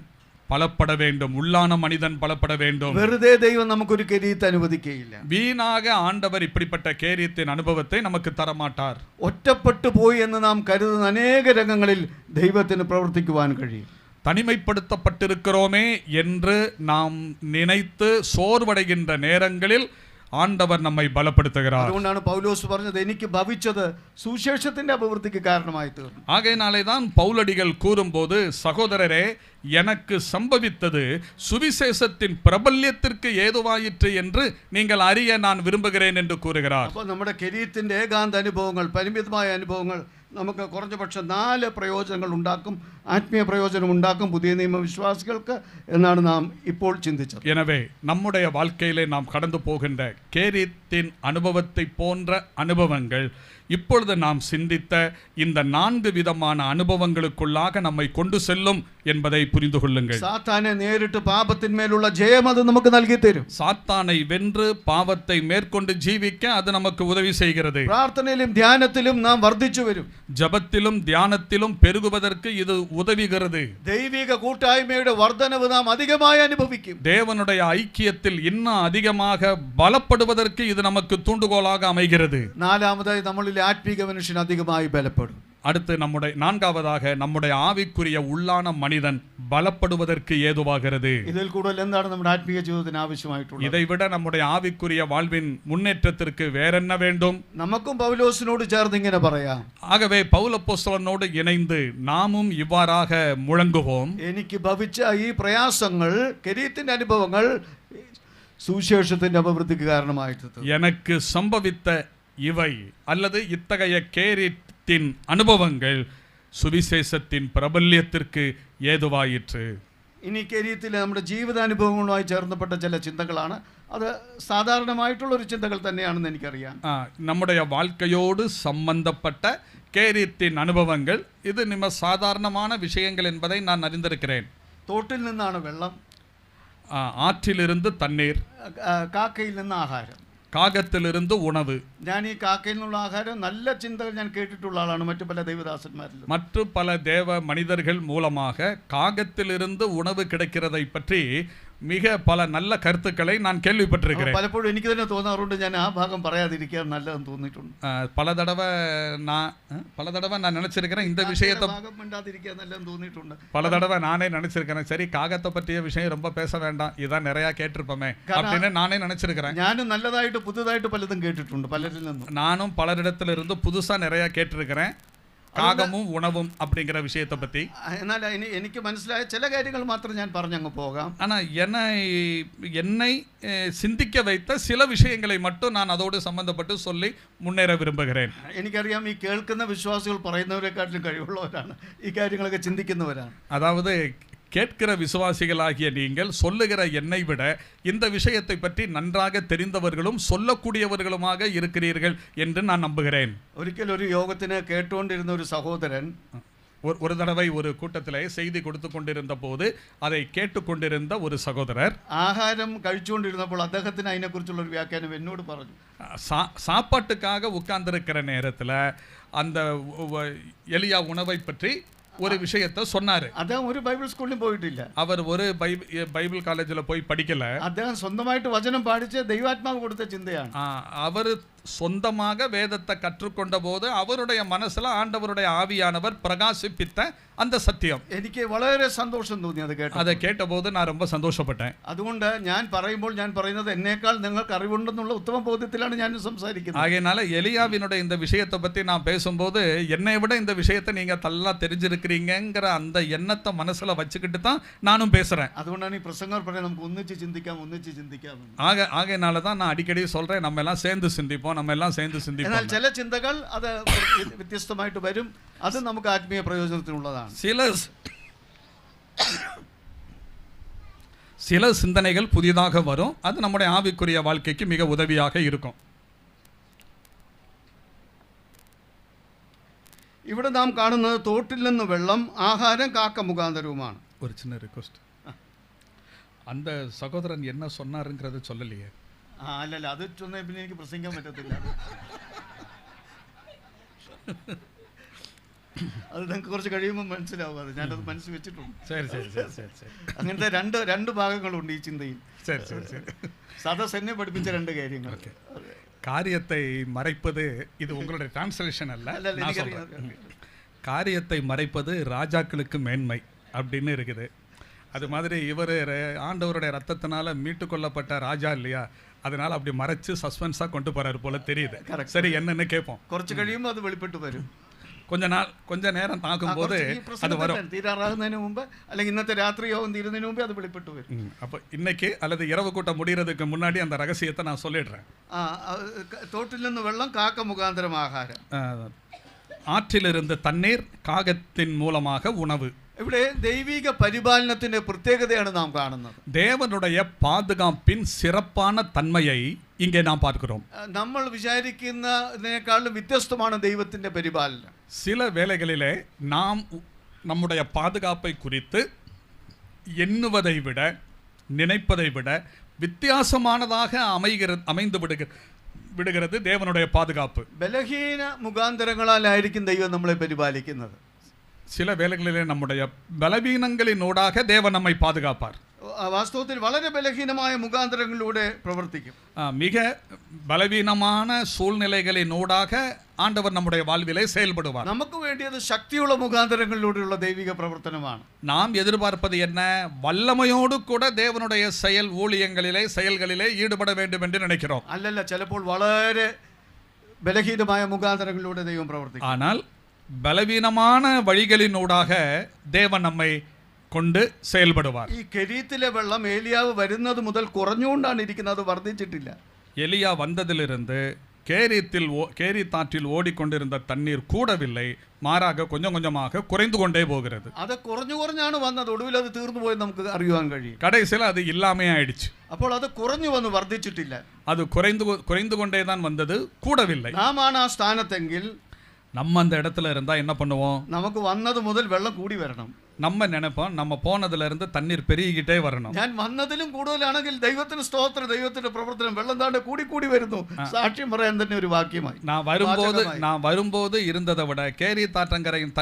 பலப்பட வேண்டும், உள்ளான மனிதன் பலப்பட வேண்டும். വെറുതെ ദൈവം നമുക്കൊരു കെരീത്ത് അനുവദിക്കുകയില്ല. வீணாக ஆண்டவர் இப்படிப்பட்ட கேரியத்தின் அனுபவத்தை நமக்கு தரமாட்டார். ഒറ്റപ്പെട്ടു പോയി എന്ന് നാം കരുതുന്ന അനേക രംഗങ്ങളിൽ ദൈവത്തിന് പ്രവർത്തിക്കുവാൻ കഴിയും. தனிமைப்படுத்தப்பட்டிருக்கிறோமே என்று நாம் நினைத்து சோர்வடைகின்ற நேரங்களில் ஆண்டவர் நம்மை பலப்படுத்துகிறார். അതുകൊണ്ടാണ് പൗലോസ് പറഞ്ഞത്, എനിക്ക് ഭവിച്ചത് സുവിശേഷത്തിന്റെ അഭിവൃദ്ധിക്ക് കാരണമായി തീർന്നു. ஆகையினாலே தான் பவுலடிகள் கூறும்போது, சகோதரரே, எனக்கு சம்பவித்தது சுவிசேஷத்தின் பிரபல்யத்திற்கு ஏதுவாயிற்று என்று நீங்கள் அறிய நான் விரும்புகிறேன் என்று கூறுகிறார். അപ്പോൾ നമ്മുടെ കെരീത്തിന്റെ ഏകാന്ത അനുഭവങ്ങൾ, പരിമിതമായ അനുഭവങ്ങൾ നമുക്ക് കുറഞ്ഞപക്ഷം 4 പ്രയോജനങ്ങൾ ഉണ്ടാക്കും, ആത്മീയ പ്രയോജനം ഉണ്ടാക്കും പുതിയ നിയമ വിശ്വാസികൾക്ക് എന്നാണ് നാം ഇപ്പോൾ ചിന്തിച്ചത്. எனவே நம்முடைய வாழ்க்கையிலே நாம் கடந்து போகின்ற கேரித்தின் அனுபவத்தை போன்ற அனுபவங்கள் இப்பொழுது நாம் சிந்தித்த இந்த 4 விதமான அனுபவங்களுக்குள்ளாக நம்மை கொண்டு செல்லும் என்பதை புரிந்து கொள்ளுங்கள். സാത്താനെ നേരിട്ട് പാപത്തിന്മേലുള്ള ജയം അത് നമുക്ക് നൽകി തരും. சாத்தானை வென்று பாவத்தை மேற்கொண்டு ஜீவிக்க அது நமக்கு உதவி செய்கிறது. പ്രാർത്ഥനയിലും ധ്യാനത്തിലും നാം വർദ്ധിച്ചു വരും. ஜபத்திலும் தியானத்திலும் பெருகுவதற்கு இது உதவுகிறது. ദൈവിക കൂട്ടായ്മയുടെ വർധനവ് നാം അധികമായി അനുഭവിക്കും. தேவனுடைய ஐக்கியத்தில் இன்னும் அதிகமாக பலப்படுவதற்கு இது நமக்கு தூண்டுகோலாக அமைகிறது. നാലാമതായി നമ്മളിലെ ആത്മീക മനുഷ്യൻ അധികമായി ബലപ്പെടും. அடுத்து நான்காவதாக நம்முடைய ஆவிக்குரிய உள்ளான மனிதன் பலப்படுவதற்கு ஏதுவாகிறது. ഇതിൽ കൂടുതൽ എന്താണ് നമ്മുടെ ആത്മീയ ജീവിതത്തിന് ആവശ്യമായിട്ടുള്ളത്? இதைவிட நம்முடைய ஆவிக்குரிய வாழ்வின் முன்னேற்றத்திற்கு வேறென்ன வேண்டும்? നമുക്കും പൗലോസിനോട് ചേർന്ന് ഇങ്ങനെ പറയാം. ஆகவே பவுல் அப்போஸ்தலனோடு இணைந்து நாமும் இவ்வாறாக முழங்குவோம். എനിക്ക് ഭവിച്ച ഈ പ്രയാസങ്ങൾ, കെരീത്തിന്റെ അനുഭവങ്ങൾ സുവിശേഷത്തിന്റെ അഭിവൃദ്ധിക്ക് കാരണമായിട്ട് எனக்கு சம்பவித்த இவை அல்லது இத்தகைய கேரித்தின் அனுபவங்கள் சுவிசேஷத்தின் பிரபல்யத்திற்கு ஏதுவாயிற்று. ഇനി കെരീത്തിലെ നമ്മുടെ ജീവിതാനുഭവങ്ങളുമായി ചേർന്നപ്പെട്ട ചില ചിന്തകളാണ്. അത് സാധാരണമായിട്ടുള്ളൊരു ചിന്തകൾ തന്നെയാണെന്ന് എനിക്കറിയാം. நம்முடைய வாழ்க்கையோடு சம்பந்தப்பட்ட கேரித்தின் அனுபவங்கள் இது நம்ம சாதாரணமான விஷயங்கள் என்பதை நான் அறிந்திருக்கிறேன். തോട്ടിൽ നിന്നാണ് വെള്ളം, ஆற்றிலிருந்து தண்ணீர், കാക്കയിൽ നിന്ന് ആഹാരം, കാകത്തിലിருந்து ഉണവ്. ഞാൻ ഈ കാക്കയിൽ നിന്നുള്ള ആഹാരം നല്ല ചിന്തകൾ ഞാൻ കേട്ടിട്ടുള്ള ആളാണ് മറ്റു പല ദൈവദാസന്മാരിൽ. மற்ற பல தேவ மனிதர்கள் மூலமாக காகத்திலிருந்து உணவு கிடைக்கிறதை பற்றி மிக பல நல்ல கருத்துக்களை நான் கேள்விப்பட்டிருக்கிறேன். പലപ്പോഴും എനിക്ക് തന്നെ തോന്നാറുണ്ട് ഞാൻ ആ ഭാഗം പറയാതിരിക്കാൻ നല്ലതെന്ന് തോന്നിയിട്ടുണ്ട്. பல தடவை நான் நினைச்சிருக்கிறேன் இந்த விஷயத்தை நல்லதுன்னு തോന്നിയിട്ടുണ്ട്. பல தடவை நானே நினைச்சிருக்கிறேன், சரி காகத்தை பற்றிய விஷயம் ரொம்ப பேச வேண்டாம், இதான் நிறைய கேட்டிருப்போமே அப்படின்னு நானே நினைச்சிருக்கிறேன். ഞാനും നല്ലതായിട്ട് പുതുതായിട്ട് പലതും കേട്ടിട്ടുണ്ട് പലരിൽ നിന്നും. நானும் பலரிடத்திலிருந்து புதுசா நிறைய கேட்டிருக்கிறேன் காகமும் உணவும் அப்படிங்கிற விஷயத்தை பற்றி. എന്നാൽ എനിക്ക് മനസ്സിലായ ചില കാര്യങ്ങൾ മാത്രം ഞാൻ പറഞ്ഞങ്ങ് പോകാം. ஆனால் என்னை சிந்திக்க வைத்த சில விஷயங்களை மட்டும் நான் அதோடு சம்பந்தப்பட்டு சொல்லி முன்னேற விரும்புகிறேன். എനിക്കറിയാം ഈ കേൾക്കുന്ന വിശ്വാസികൾ പറയുന്നവരെക്കാട്ടിലും കഴിവുള്ളവരാണ്, ഈ കാര്യങ്ങളൊക്കെ ചിന്തിക്കുന്നവരാണ്. அதாவது கேட்கிற விசுவாசிகளாகிய நீங்கள் சொல்லுகிற என்னை விட இந்த விஷயத்தை பற்றி நன்றாக தெரிந்தவர்களும் சொல்லக்கூடியவர்களுமாக இருக்கிறீர்கள் என்று நான் நம்புகிறேன். ഒരിക്കൽ ഒരു യോഗത്തിന് കേട്ടുകൊണ്ടിരുന്ന ഒരു സഹോദരൻ ஒரு தடவை ஒரு கூட்டத்திலே செய்தி கொடுத்து கொண்டிருந்த போது அதை கேட்டுக்கொண்டிருந்த ஒரு சகோதரர் ആഹാരം കഴിച്ചുകൊണ്ടിരുന്നപ്പോൾ അദ്ദേഹത്തിന് അതിനെക്കുറിച്ചുള്ള ഒരു വ്യാഖ്യാനം എന്നോട് പറഞ്ഞു. சாப்பாட்டுக்காக உட்கார்ந்திருக்கிற நேரத்தில் அந்த எலியா உணவை பற்றி ஒரு விஷயத்தை சொன்னாரு. അദ്ദേഹം ഒരു ബൈബിൾ സ്കൂളിൽ പോയിട്ടില്ല, அவர் ஒரு பைபிள் காலேஜில் போய் படிக்கல. അദ്ദേഹം സ്വന്തമായിട്ട് വചനം പാടിച്ച് ദൈവാത്മാവ് കൊടുത്ത ചിന്തയാണ്. அவர் சொந்தமாக வேதத்தை கற்றுக்கொண்ட போது அவருடைய மனசுல ஆண்டவருடைய ஆவியானவர் பிரகாசிப்பித்த அந்த சத்தியம். എനിക്ക് വളരെ സന്തോഷം തോന്നി അത് കേട്ടപ്പോൾ. அதை கேட்டபோது நான் ரொம்ப சந்தோஷப்பட்டேன். അതുകൊണ്ട് ഞാൻ പറയുമ്പോൾ ഞാൻ പറയുന്നത് എന്നേക്കാൾ നിങ്ങൾക്ക് അറിവുണ്ടെന്നുള്ള ഉത്തമ ബോധ്യത്തിലാണ് ഞാൻ സംസാരിക്കുന്നത്. ஆகையினால எலியாவினுடைய இந்த விஷயத்தை பத்தி நான் பேசும்போது என்னை விட இந்த விஷயத்தை நீங்க நல்லா தெரிஞ்சிருக்கிறீங்கிற அந்த எண்ணத்தை மனசுல வச்சுக்கிட்டு தான் நானும் பேசுறேன். അതുകൊണ്ടാണ് ഈ പ്രസംഗം പറയുന്നത് നമുക്ക് ഒന്നിച്ച് ചിന്തിക്കാം. ஆகையினால தான் நான் அடிக்கடி சொல்றேன், நம்ம எல்லாம் சேர்ந்து சிந்திப்போம். എന്നാൽ ചില ചിന്തകൾ അത് വ്യത്യസ്തമായിട്ട് വരും. അത് നമുക്ക് ആത്മീയ പ്രയോജനത്തിനുള്ളതാണ്. சில சிந்தனைகள் புதிதாக வரும். அது நம்முடைய ஆவிக்குரிய வாழ்க்கைக்கு மிக உதவியாக இருக்கும். ഇവിടെ നാം കാണുന്നത് തോട്ടിൽ നിന്ന് വെള്ളം, ആഹാരം കാക്ക മുഖാന്തരവുമാണ്. ஒரு சின்ன ரிக்வெஸ்ட், அந்த சகோதரன் என்ன சொன்னாருங்கிறது சொல்லலையே. അല്ലല്ല, അത് ചൊന്നേ പിന്നെ എനിക്ക് പ്രസംഗിക്കാൻ പറ്റത്തില്ല. അത് നിങ്ങൾക്ക് കുറച്ച് കഴിയുമ്പോൾ മനസ്സിലാവും. അത് ഞാനത് മനസ്സിൽ വെച്ചിട്ടുണ്ട്. ശരി. അങ്ങനത്തെ രണ്ട് ഭാഗങ്ങളുണ്ട് ഈ ചിന്തയിൽ. ശരി. സദസ് എന്നെ പഠിപ്പിച്ച രണ്ട് കാര്യങ്ങൾ. காரியத்தை மறைப்பது, இது உங்களுடைய டிரான்ஸ்லேஷன் அல்ல, காரியத்தை மறைப்பது ராஜாக்களுக்கு மேன்மை அப்படின்னு இருக்குது. அது மாதிரி இவர் ஆண்டவருடைய ரத்தத்தினால மீட்டு கொள்ளப்பட்ட ராஜா இல்லையா, அதனால அப்படி மறைச்சு சஸ்பென்ஸா கொண்டு போறாரு போல தெரியுது. சரி, என்னன்னு கேட்போம். കുറച്ച് കഴിയുമ്പോൾ அது வெளிப்பட்டு வரும். கொஞ்ச நேரம் தாக்கும்போது அது வரும். തീരാറാകുന്നതിന് മുമ്പ് അല്ലെങ്കിൽ ഇന്നത്തെ രാത്രിയോഗം തീരുന്നതിന് മുമ്പേ അത് வெளிப்பட்டு വരും. அப்போ இன்னைக்கு அல்லது இரவு கூட்டம் முடிகிறதுக்கு முன்னாடி அந்த ரகசியத்தை நான் சொல்லிடுறேன். തോട്ടിൽ നിന്ന് വെള്ളം, കാക്ക മുഖാന്തരം ആഹാരം. ஆற்றிலிருந்து தண்ணீர், காகத்தின் மூலமாக உணவு. ഇവിടെ ദൈവിക പരിപാലനത്തിന്റെ പ്രത്യേകതയാണ് നാം കാണുന്നത്. தேவனுடைய பாதுகாப்பின் சிறப்பான தன்மையை இங்கே நாம் பார்க்கிறோம். നമ്മൾ വിചാരിക്കുന്നതിനേക്കാളും വ്യത്യസ്തമാണ് ദൈവത്തിന്റെ പരിപാലനം. சில வேளைகளிலே நாம் நம்முடைய பாதுகாப்பை குறித்து எண்ணுவதை விட, நினைப்பதை விட வித்தியாசமானதாக அமைந்து விடுகிறது தேவனுடைய பாதுகாப்பு. ബലഹീന മുഖാന്തരങ്ങളാലായിരിക്കും ദൈവം നമ്മളെ പരിപാലിക്കുന്നത്. சில வேளைகளிலே நம்முடைய பலவீனங்களினூடாக தேவன் நம்மை பாதுகாப்பார். വാസ്തവത്തിൽ വളരെ ബലഹീനമായ മുഖാന്തരങ്ങളിലൂടെ പ്രവർത്തിക്കും. மிக பலவீனமான சூழ்நிலைகளினூடாக ஆண்டவர் நம்முடைய வாழ்விலே செயல்படுவார். നമുക്ക് വേണ്ടിയത് ശക്തിയുള്ള മുഖാന്തരങ്ങളിലൂടെയുള്ള ദൈവിക പ്രവർത്തനമാണ്. நாம் எதிர்பார்ப்பது என்ன? வல்லமையோடு கூட தேவனுடைய செயல்களிலே ஈடுபட வேண்டும் என்று நினைக்கிறோம். അല്ലല്ല, ചിലപ്പോൾ വളരെ ബലഹീനമായ മുഖാന്തരങ്ങളിലൂടെ ദൈവം പ്രവർത്തിക്കും. ஆனால் பலவீனமான வழிகளினூடாக தேவன் நம்மை கொண்டு செயல்படுவார். ഈ കെരീത്തിലെ വെള്ളം ഏലിയാവ് വരുന്നത് മുതൽ കുറഞ്ഞുകൊണ്ടാണ് ഇരിക്കുന്നത്, അത് വർദ്ധിച്ചിട്ടില്ല. எலியா வந்ததிலிருந்து கேரித்தாற்றில் ஓடிக்கொண்டிருந்த தண்ணீர் கூடவில்லை, மாறாக கொஞ்சம் கொஞ்சமாக குறைந்து கொண்டே போகிறது. അത് കുറഞ്ഞാണ് വന്നത്. ഒടുവിൽ അത് തീർന്നു പോയി നമുക്ക് അറിയുവാൻ കഴിയും. கடைசியில் அது இல்லாமே ஆயிடுச்சு. അപ്പോൾ അത് കുറഞ്ഞു വന്നു, വർദ്ധിച്ചിട്ടില്ല. அது குறைந்து கொண்டே தான் வந்தது, கூடவில்லை. നാം ആണ് ആ സ്ഥാനത്തെങ്കിൽ நம்ம அந்த இடத்துல இருந்தா என்ன பண்ணுவோம்? നമുക്ക് വന്നത് മുതൽ വെള്ളം കൂടി വരണം. நம்ம நினைப்போம், நம்ம போனதுல இருந்து தண்ணீர் பெருகிக்கிட்டே வரணும். ഞാൻ വന്നതിലും കൂടുതലാണെങ്കിൽ ദൈവത്തിന് സ്തോത്രം, ദൈവത്തിന്റെ പ്രവർത്തനം, വെള്ളം താണ്ടെ കൂടി വരുന്നു. സാക്ഷ്യം പറയാൻ തന്നെ ഒരു വാക്യമായി. நான் வரும்போது இருந்ததை விட கேரித்தாற்றங்கரையின்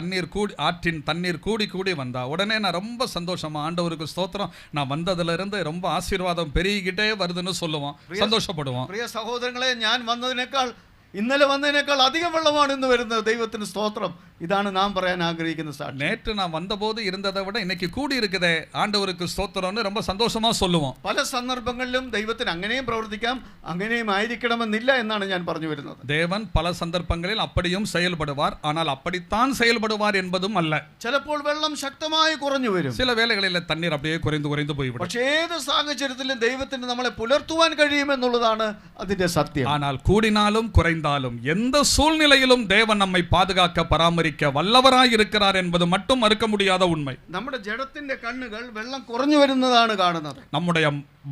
ஆற்றின் தண்ணீர் கூடி வந்தா உடனே நான் ரொம்ப சந்தோஷமா, ஆண்டவருக்கு ஸ்தோத்திரம், நான் வந்ததுல இருந்து ரொம்ப ஆசீர்வாதம் பெருகிக்கிட்டே வருதுன்னு சொல்லுவோம், சந்தோஷப்படுவோம். പ്രിയ സഹോദരങ്ങളെ, ഞാൻ വന്നതിനേക്കാൾ ഇന്നലെ വന്നതിനേക്കാൾ അധികം വെള്ളമാണ് ഇന്ന് വരുന്നത്. ദൈവത്തിന് സ്തോത്രം. இதான நாம் പറയാൻ ആഗ്രഹിക്കുന്ന സാക്ഷി. நேற்று நான் வந்தபோது இருந்ததை விட இன்னைக்கு கூடி இருக்குதே, ஆண்டவருக்கு ஸ்தோத்திரம்னு ரொம்ப சந்தோஷமா சொல்லுவோம். പല സന്ദർഭങ്ങളിലും ദൈവത്തിന് അങ്ങനെയും പ്രവർത്തിക്കാം, അങ്ങനെയും ആയിരിക്കണമെന്നില്ല എന്നാണ് ഞാൻ പറഞ്ഞു വരുന്നത്. தேவன் பல சந்தர்ப்பங்களில் அப்படியும் செயல்படுவார், ஆனால் அப்படித்தான் செயல்படுவார் என்பதும் அல்ல. ചിലപ്പോൾ വെള്ളം ശക്തമായി കുറഞ്ഞു വരും. சில வேளைகளில் தண்ணீர் அப்படியே குறைந்து போய்விடும். പക്ഷേ ഏത് സാഹചര്യത്തിലും ദൈവത്തിന് നമ്മളെ പുലർത്തുവാൻ കഴിയുമെന്നുള്ളതാണ് അതിന്റെ സത്യം. ஆனால் கூடினாலும் குறைந்தாலும் எந்த சூழ்நிலையிலும் தேவன் நம்மை பாதுகாக்க பராமரிக்க வல்லவராய் இருக்கிறார் என்பது மட்டும் மறுக்க முடியாத உண்மை. നമ്മുടെ ജഡത്തിന്റെ കണ്ണുകൾ വെള്ളം കുറഞ്ഞു വരുന്നതാണ് കാണുന്നത്. நம்முடைய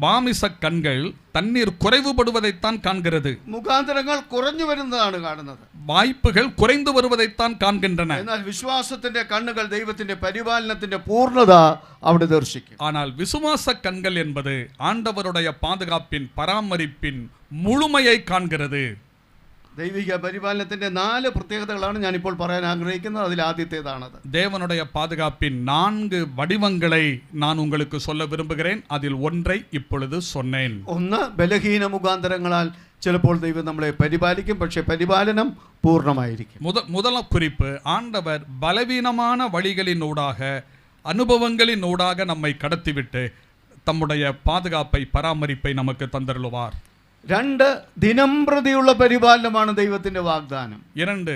மாமிச கண்கள் தண்ணீர் குறைவுபடுவதைத்தான் காண்கிறது. മുഖാന്തരങ്ങൾ കുറഞ്ഞു വരുന്നതാണ് കാണുന്നത്. வாய்ப்புகள் குறைந்து வருவதைத்தான் காண்கின்றன. എന്നാൽ വിശ്വാസത്തിന്റെ കണ്ണുകൾ ദൈവത്തിന്റെ പരിപാലനത്തിന്റെ പൂർണ്ണത അവിടെ ദർശിക്കും. ஆனால் விசுவாச கண்கள் என்பது ஆண்டவருடைய பாதுகாப்பின் பராமரிப்பின் முழுமையை காண்கிறது. ദൈവിക പരിപാലനത്തിൻ്റെ 4 പ്രത്യേകതകളാണ് ഞാനിപ്പോൾ പറയാൻ ആഗ്രഹിക്കുന്നത്. അതിൽ ആദ്യത്തേതാണത്. தேவனுடைய பாதுகாப்பின் 4 வடிவங்களை நான் உங்களுக்கு சொல்ல விரும்புகிறேன். அதில் ஒன்றை இப்பொழுது சொன்னேன். ഒന്ന്, ബലഹീന മുഖാന്തരങ്ങളാൽ ചിലപ്പോൾ ദൈവം നമ്മളെ പരിപാലിക്കും, പക്ഷേ പരിപാലനം പൂർണ്ണമായിരിക്കും. முதல் குறிப்பு, ஆண்டவர் பலவீனமான வழிகளினூடாக அனுபவங்களினூடாக நம்மை கடத்திவிட்டு தம்முடைய பாதுகாப்பை பராமரிப்பை நமக்கு தந்தருளுவார். 2, ദിനംപ്രതിയുള്ള പരിപാലനമാണ് ദൈവത്തിന്റെ വാഗ്ദാനം. 2,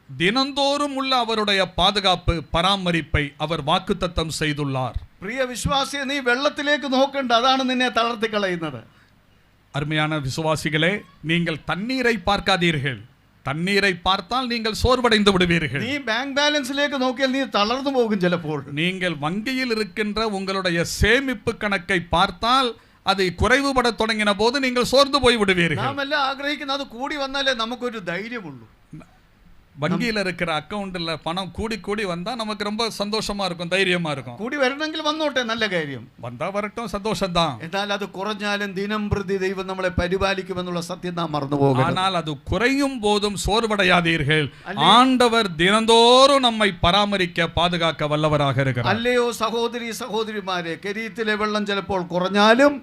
தினந்தோறும் உள்ள அவருடைய பாதுகாப்பு பராமரிப்பை அவர் வாக்குத்தத்தம் செய்துள்ளார். പ്രിയ വിശ്വാസിയെ, നീ വെള്ളത്തിലേക്ക് നോക്കണ്ട, അതാണ് നിന്നെ തളർത്തി കളയുന്നത്. அருமையான விசுவாசிகளே, நீங்கள் தண்ணீரை பார்க்காதீர்கள். தண்ணீரை பார்த்தால் நீங்கள் சோர்வடைந்து விடுவீர்கள். நீ பேங்க் பேலன்ஸிലേക്ക് നോക്കിയാൽ നീ തളർന്നു പോകും ചിലപ്പോൾ. நீங்கள் வங்கியில் இருக்கின்ற உங்களுடைய சேமிப்பு கணக்கை பார்த்தால் அது குறைவுபட தொடங்கின போது நீங்கள் சோர்ந்து போய் விடுவீர்கள். നാം എല്ലാം ആഗ്രഹിക്കുന്നത് അത് കൂടി വന്നാലേ നമുക്കൊരു ധൈര്യമുള്ളൂ. வங்கியில் இருக்கிற அக்கவுண்ட்ல பணம் கூடி கூடி வந்தா நமக்கு ரொம்ப சந்தோஷமா இருக்கும், தைரியமா இருக்கும். കൂടി വരണമെങ്കിൽ വന്നോട്ടെ, നല്ല കാര്യം. வந்தா வரட்டும், சந்தோஷம்தான். എന്നാൽ അത് കുറഞ്ഞാലും ദിനംപ്രതി ദൈവം നമ്മളെ പരിപാലിക്കുമെന്നുള്ള സത്യം നാം മറന്നു പോകരുത്. ஆனால் அது குறையும் போதும் சோர்வடையாதீர்கள். ஆண்டவர் தினந்தோறும் நம்மை பராமரிக்க பாதுகாக்க வல்லவராக இருக்கிறார். അല്ലയോ സഹോദരിമാരെ, കെരീത്തിലെ വെള്ളം ചിലപ്പോൾ കുറഞ്ഞാലും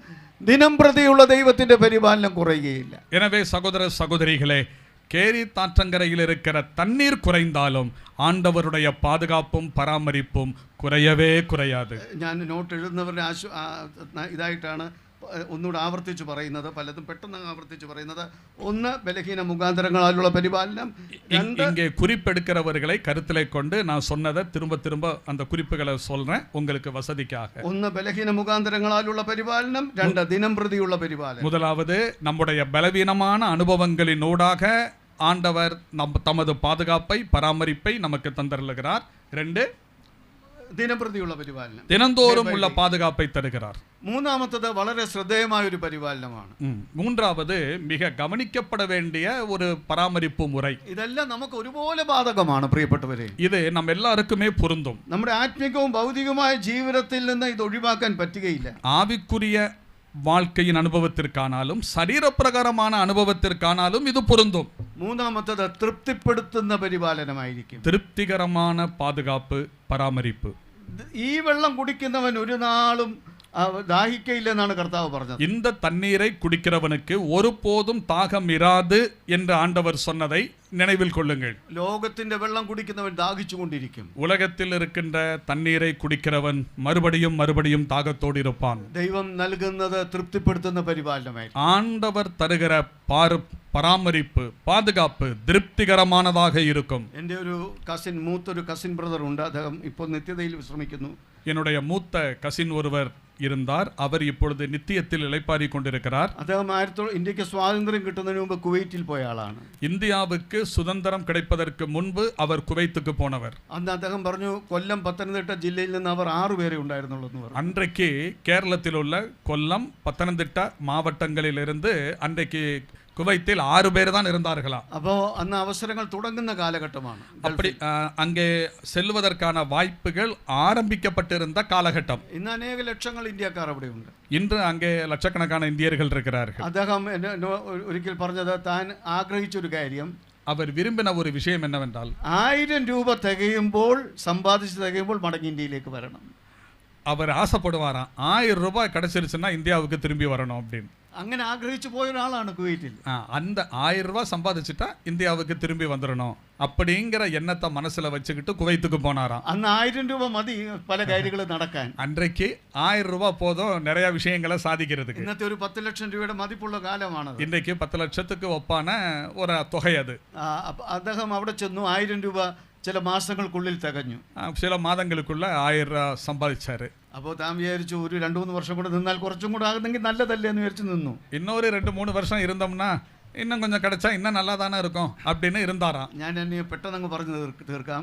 ദിനംപ്രതിയുള്ള ദൈവത്തിന്റെ പരിപാലനം കുറയുകയില്ല. எனவே சகோதர சகோதரிகளே, கேரி தாற்றங்கரையில் இருக்கிற தண்ணீர் குறைந்தாலும் ஆண்டவருடைய பாதுகாப்பும் பராமரிப்பும் குறையவே குறையாது. ഞാൻ നോട്ട് എഴുതുന്നവരുടെ ഇതായിട്ടാണ് ഒന്നുകൂടെ ആവർത്തിച്ച് പറയുന്നത്, പലതും പെട്ടെന്ന് ആവർത്തിച്ച് പറയുന്നത്. 1, ബലഹീന മുഖാന്തരങ്ങളാലുള്ള പരിപാലനം. இங்கே குறிப்பெடுக்கிறவர்களை கருத்திலே கொண்டு நான் சொன்னதை திரும்ப திரும்ப அந்த குறிப்புகளை சொல்றேன் உங்களுக்கு வசதிக்காக. 1, ബലഹീന മുഖാന്തരങ്ങളാലുള്ള പരിപാലനം. 2, ദിനംപ്രതിയുള്ള പരിപാലനം. முதலாவது, நம்முடைய பலவீனமான அனுபவங்களினூடாக ஆண்டவர் தமது பாதுகாப்பை பராமரிப்பை நமக்கு தந்தருளுகிறார். 2, ദിനംപ്രതിയുള്ള പരിപാലനം, தினந்தோறும் உள்ள பாதுகாப்பை தருகிறார். മൂന്നാമത്തത് വളരെ ശ്രദ്ധേയമായ ഒരു പരിപാലനമാണ്. மூன்றாவது, மிக கவனிக்கப்பட வேண்டிய ஒரு பராமரிப்பு முறை. ഇതെല്ലാം നമുക്ക് ഒരുപോലെ ബാധകമാണ് പ്രിയപ്പെട്ടവരെ. இது நம்ம எல்லாருக்குமே பொருந்தும். നമ്മുടെ ആത്മീകവും ഭൗതികവുമായ ജീവിതത്തിൽ നിന്ന് ഇത് ഒഴിവാക്കാൻ പറ്റുകയില്ല. ஆவிக்குரிய வாழ்க்கையின் அனுபவத்திற்கானாலும் சரீரப்பிரகாரமான அனுபவத்திற்கானாலும் இது பொருந்தும். മൂന്നാമത്തത് തൃപ്തിപ്പെടുത്തുന്ന പരിപാലനമായിരിക്കും. திருப்திகரமான பாதுகாப்பு பராமரிப்பு. ഈ വെള്ളം കുടിക്കുന്നവൻ ഒരു നാളും ദാഹിക്കയില്ലെന്നാണ് കർത്താവ് പറഞ്ഞത്. இந்த தண்ணீரை குடிக்கிறவனுக்கு ஒருபோதும் தாகம் இராது என்று ஆண்டவர் சொன்னதை நினைவில் கொள்ளுங்கள். ലോകത്തിന്റെ വെള്ളം കുടിക്കുന്നവൻ ദാഹിച്ചുകൊണ്ടിരിക്കും. உலகத்தில் இருக்கின்ற தண்ணீரை குடிக்கிறவன் மறுபடியும் மறுபடியும் தாகத்தோடு இருப்பான். ദൈവം നൽകുന്നത് തൃപ്തിപ്പെടുത്തുന്ന പരിപാലനമായിരിക്കും. ஆண்டவர் தருகிற பராமரிப்பு பாதுகாப்பு திருப்திகரமானதாக இருக்கும். എൻ്റെ ഒരു മൂത്തൊരു കസിൻ ബ്രദർ ഉണ്ട്. അദ്ദേഹം ഇപ്പോൾ നിത്യതയിൽ വിശ്രമിക്കുന്നു. என்னுடைய மூத்த கசின் ஒருவர் இருந்தார். அவர் இப்பொழுது நித்தியத்தில் இளைப்பாரி கொண்டிருக்கிறார். അദ്ദേഹം ഇന്ത്യക്ക് സ്വാതന്ത്ര്യം കിട്ടുന്നതിന് മുമ്പ് കുവൈറ്റിൽ പോയ ആളാണ്. இந்தியாவுக்கு சுதந்திரம் கிடைப்பதற்கு முன்பு அவர் குவைத்துக்கு போனவர். അന്ന് അദ്ദേഹം പറഞ്ഞു, കൊല്ലം പത്തനംതിട്ട ജില്ലയിൽ നിന്ന് അവർ 6 പേരെ ഉണ്ടായിരുന്നുള്ളൂ എന്ന് പറഞ്ഞു. அன்றைக்கு கேரளத்தில் உள்ள கொல்லம் பத்தனந்திட்டா மாவட்டங்களிலிருந்து அன்றைக்கு குவைத்தில் 6 பேர் தான் இருந்தார்களாம். അപ്പോൾ അന്ന് അവസരങ്ങൾ തുടങ്ങുന്ന കാലഘട്ടമാണ്. அப்படி அங்கே செல்வதற்கான வாய்ப்புகள் ஆரம்பிக்கப்பட்டிருந்த காலகட்டம். ഇന്ന് അനേക ലക്ഷങ്ങൾ ഇന്ത്യക്കാർ അവിടെ ഉണ്ട്. இன்று அங்கே லட்சக்கணக்கான இந்தியர்கள் இருக்கிறார்கள். അദ്ദേഹം ഒരിക്കൽ പറഞ്ഞത്, താൻ ആഗ്രഹിച്ചൊരു കാര്യം, அவர் விரும்பின ஒரு விஷயம் என்னவென்றால் 1000 രൂപ തികയുമ്പോൾ, സമ്പാദിച്ച് തികയുമ്പോൾ മടങ്ങി ഇന്ത്യയിലേക്ക് വരണം. அவர் ஆசைப்படுவாராம், 1000 ரூபாய் கிடைச்சிருச்சுன்னா இந்தியாவுக்கு திரும்பி வரணும் அப்படின்னு. അങ്ങനെ ആഗ്രഹിച്ചു പോയ ഒരാളാണ് കുവൈറ്റിൽ. அந்த 1000 ரூபாய் சம்பாதிச்சுட்டா இந்தியாவுக்கு திரும்பி வந்துடணும் அப்படிங்கிற எண்ணத்தை மனசுல வச்சுக்கிட்டு குவைத்துக்கு போனாராம். അന്ന് 1000 രൂപ മതി പല കാര്യങ്ങളും നടക്കാൻ. அன்றைக்கு 1000 ரூபாய் போதும் நிறைய விஷயங்களை சாதிக்கிறதுக்கு. ഇന്നത്തെ ഒരു 10 ലക്ഷം രൂപയുടെ മതിപ്പുള്ള കാലമാണ്. இன்றைக்கு 10 லட்சத்துக்கு ஒப்பான ஒரு தொகை அது. അദ്ദേഹം അവിടെ ചെന്നു. 1000 രൂപ ചില മാസങ്ങൾക്കുള്ളിൽ തികഞ്ഞു. சில மாதங்களுக்குள்ள 1000 ரூபாய் சம்பாதிச்சாரு. അപ്പോൾ താൻ വിചാരിച്ചു, ഒരു 2-3 വർഷം കൂടെ നിന്നാൽ കുറച്ചും കൂടെ ആകുന്നെങ്കിൽ നല്ലതല്ലേ എന്ന് വിചാരിച്ചു നിന്നു. இன்னொரு 2-3 வருஷம் இருந்தோம்னா இன்னும் கொஞ்சம் கிடைச்சா இன்னும் நல்லா தானே இருக்கும் அப்படின்னு இருந்தாராம். ഞാൻ എന്നെ പെട്ടെന്ന് പറഞ്ഞു തീർക്കാം.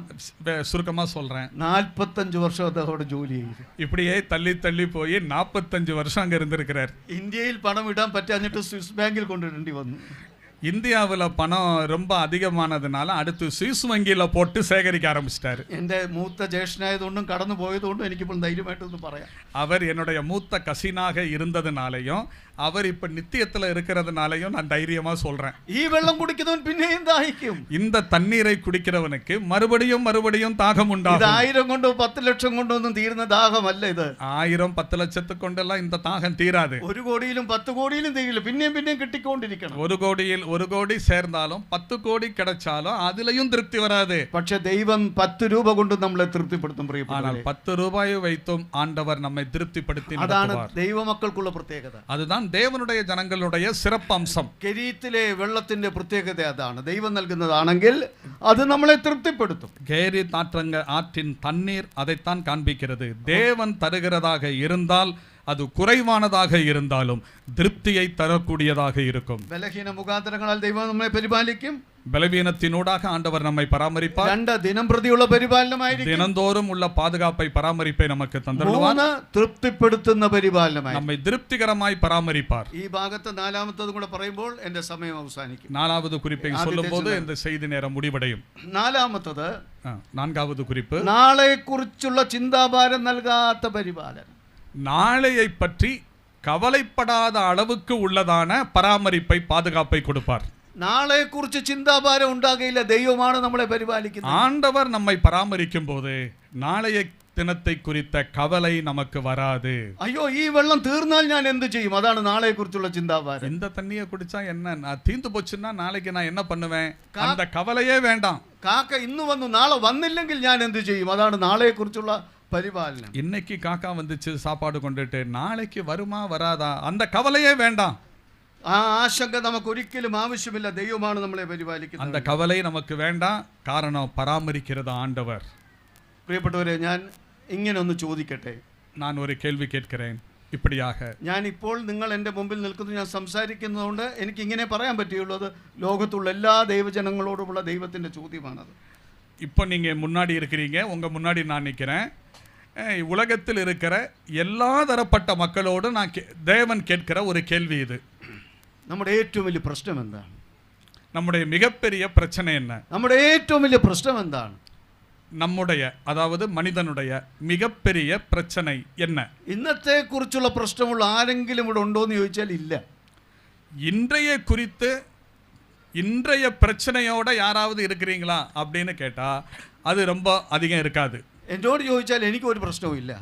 சுருக்கமா சொல்றேன். 45 വർഷം അദ്ദേഹം ജോലി ചെയ്തു. இப்படியே தள்ளி தள்ளி போய் 45 வருஷம் அங்க இருந்திருக்கிறார். ഇന്ത്യയിൽ പണം ഇടാൻ പറ്റാഞ്ഞിട്ട് സ്വിസ് ബാങ്കിൽ കൊണ്ടിടേണ്ടി വന്നു. இந்தியாவில் பணம் ரொம்ப அதிகமானதுனால அடுத்து சுவிஸ் வங்கியில் போட்டு சேகரிக்க ஆரம்பிச்சிட்டாரு. എൻ്റെ മൂത്ത ജ്യേഷ്ഠനായതുകൊണ്ടും കടന്നു പോയതുകൊണ്ടും എനിക്കിപ്പോൾ ധൈര്യമായിട്ടൊന്ന് പറയാം. அவர் என்னுடைய மூத்த கசினாக இருந்ததுனாலையும் அவர் இப்ப நித்தியத்துல இருக்கிறதுனாலையும் நான் தைரியமா சொல்றேன். ഈ വെള്ളം കുടിക്കുന്നവൻ പിന്നെയും ദാഹിക്കും. இந்த തണ്ണീரை കുടിக்கிறவனுக்கு மறுபடியும் மறுபடியும் தாகம் ഇത് உண்டாகும். 1000 കൊണ്ടോ 10 ലക്ഷം കൊണ്ടോ ഒന്നും തീരുന്ന ദാഹമല്ല ഇത്. 1000-10 லட்சத்து கொண்டெல்லாம் இந்த தாகம் தீராது. 1 കോടിയിലും 10 കോടിയിലും തീരില്ല, പിന്നെയും പിന്നെയും കിട്ടിക്കൊണ്ടിരിക്കണം. 1 கோடி சேர்ந்தாலும் 10 கோடி கிடைச்சாலும் அதுலயும் திருப்தி வராது. പക്ഷെ ദൈവം 10 രൂപ കൊണ്ട് നമ്മളെ തൃപ്തിപ്പെടുത്തും ஆனால் പ്രിയപ്പെട്ടവരെ. 10 ரூபாயை வைத்தும் ஆண்டவர் நம்மை திருப்திப்படுத்தி അതാണ് நடத்துவார். ദൈവമക്കൾക്കുള്ള പ്രത്യേകത. அதுதான் தேவனுடைய ஜனங்களுடைய சிறப்பம்சம். കെരീത്തിലെ വെള്ളത്തിന്റെ പ്രത്യേകത അതാണ്. ദൈവം നൽകുന്നതാണെങ്കിൽ അത് നമ്മളെ തൃപ്തിപ്പെടുത്തും. கேரி ஆற்றின் தண்ணீர் அதைத்தான் காண்பிக்கிறது. தேவன் தருகிறதாக இருந்தால் அது குறைவானதாக இருந்தாலும் திருப்தியை தரக்கூடியதாக இருக்கும். ബലഹീന മുഖാന്തരങ്ങളാൽ ദൈവം നമ്മളെ പരിപാലിക്കും. பலவீனத்தினூடாக ஆண்டவர் நம்மை பராமரிப்பார். 2 ദിനം പ്രതിയുള്ള പരിപാലനമായിരിക്കും. தினந்தோறும் உள்ள பாதுகாப்பை பராமரிப்பை நமக்கு தந்தருள்வார். 3 തൃപ്തിപ്പെടുത്തുന്ന പരിപാലനമായി நம்மை திருப்திகரமாய் பராமரிப்பார். ഈ ഭാഗത്ത് നാലാമത്തതും കൂടെ പറയുമ്പോൾ എൻ്റെ സമയം അവസാനിക്കും. 4வது குறிப்பை சொல்லும்போது இந்த செய்தி நேரம் முடிவடையும். നാലാമത്തത് 4வது குறிப்பு, നാളെക്കുറിച്ചുള്ള ചിന്താഭാരം നൽകാത്ത പരിപാലനം. நாளையை பற்றி கவலைப்படாத அளவுக்கு உள்ளதான பராமரிப்பை பாதுகாப்பை கொடுப்பார். നാളെക്കുറിച്ച് ചിന്താഭാരം ഉണ്ടാകില്ല. ദൈവമാണ് നമ്മളെ പരിപാലിക്കുന്നത്. ஆண்டவர் நம்மை பராமரிக்கும் போது நாளைய தினத்தை குறித்த கவலை நமக்கு வராது. അയ്യോ ഈ വെള്ളം തീർന്നാൽ ഞാൻ എന്ത് ചെയ്യും? അതാണ് നാളെക്കുറിച്ചുള്ള ചിന്താഭാരം. இந்த தண்ணியை குடிச்சா என்ன, நான் தீந்து போச்சுன்னா நாளைக்கு நான் என்ன பண்ணுவேன், அந்த கவலையே வேண்டாம். കാക്ക ഇന്ന് വന്നു നാളെ വന്നില്ലെങ്കിൽ ഞാൻ എന്ത് ചെയ്യും? അതാണ് നാളെക്കുറിച്ചുള്ള പരിപാലനം. இன்னைக்கு காக்கா வந்துச்சு சாப்பாடு கொண்டுட்டு நாளைக்கு வருமா வராதா, அந்த கவலையே வேண்டாம். ആ ആശങ്ക നമുക്ക് ഒരിക്കലും ആവശ്യമില്ല. ദൈവമാണ് നമ്മളെ പരിപാലിക്കുന്നത്. அந்த கவலை நமக்கு வேண்டாம். காரணம் பராமரிக்கிறது ஆண்டவர். പ്രിയപ്പെട്ടവരെ, ഞാൻ ഇങ്ങനെ ഒന്ന് ചോദിക്കട്ടെ. நான் ஒரு கேள்வி கேட்கிறேன். இப்படியாக ഞാൻ ഇപ്പോൾ നിങ്ങൾ എൻ്റെ മുമ്പിൽ നിൽക്കുന്നു, ഞാൻ സംസാരിക്കുന്നതുകൊണ്ട് എനിക്ക് ഇങ്ങനെ പറയാൻ പറ്റുള്ളൂ. അത് ലോകത്തുള്ള എല്ലാ ദൈവജനങ്ങളോടുമുള്ള ദൈവത്തിൻ്റെ ചോദ്യമാണത്. இப்போ நீங்கள் முன்னாடி இருக்கிறீங்க, உங்கள் முன்னாடி நான் நிற்கிறேன். உலகத்தில் இருக்கிற எல்லா தரப்பட்ட மக்களோடு நான் தேவன் கேட்கிற ஒரு கேள்வி இது. നമ്മുടെ ഏറ്റവും വലിയ പ്രശ്നം എന്താണ്? நம்முடைய மிகப்பெரிய பிரச்சனை என்ன? നമ്മുടെ ഏറ്റവും വലിയ പ്രശ്നം എന്താണ്? நம்முடைய, அதாவது மனிதனுடைய மிகப்பெரிய பிரச்சனை என்ன? ഇന്നത്തെ കുറിച്ചുള്ള പ്രശ്നമുള്ള ആരെങ്കിലും ഇവിടെ ഉണ്ടോ എന്ന് ചോദിച്ചാൽ ഇല്ല. இன்றைய குறித்து, இன்றைய பிரச்சனையோட யாராவது இருக்கிறீங்களா அப்படின்னு கேட்டா அது ரொம்ப அதிகம் இருக்காது. എന്നോട് ചോദിച്ചാൽ എനിക്ക് ഒരു പ്രശ്നവും ഇല്ല.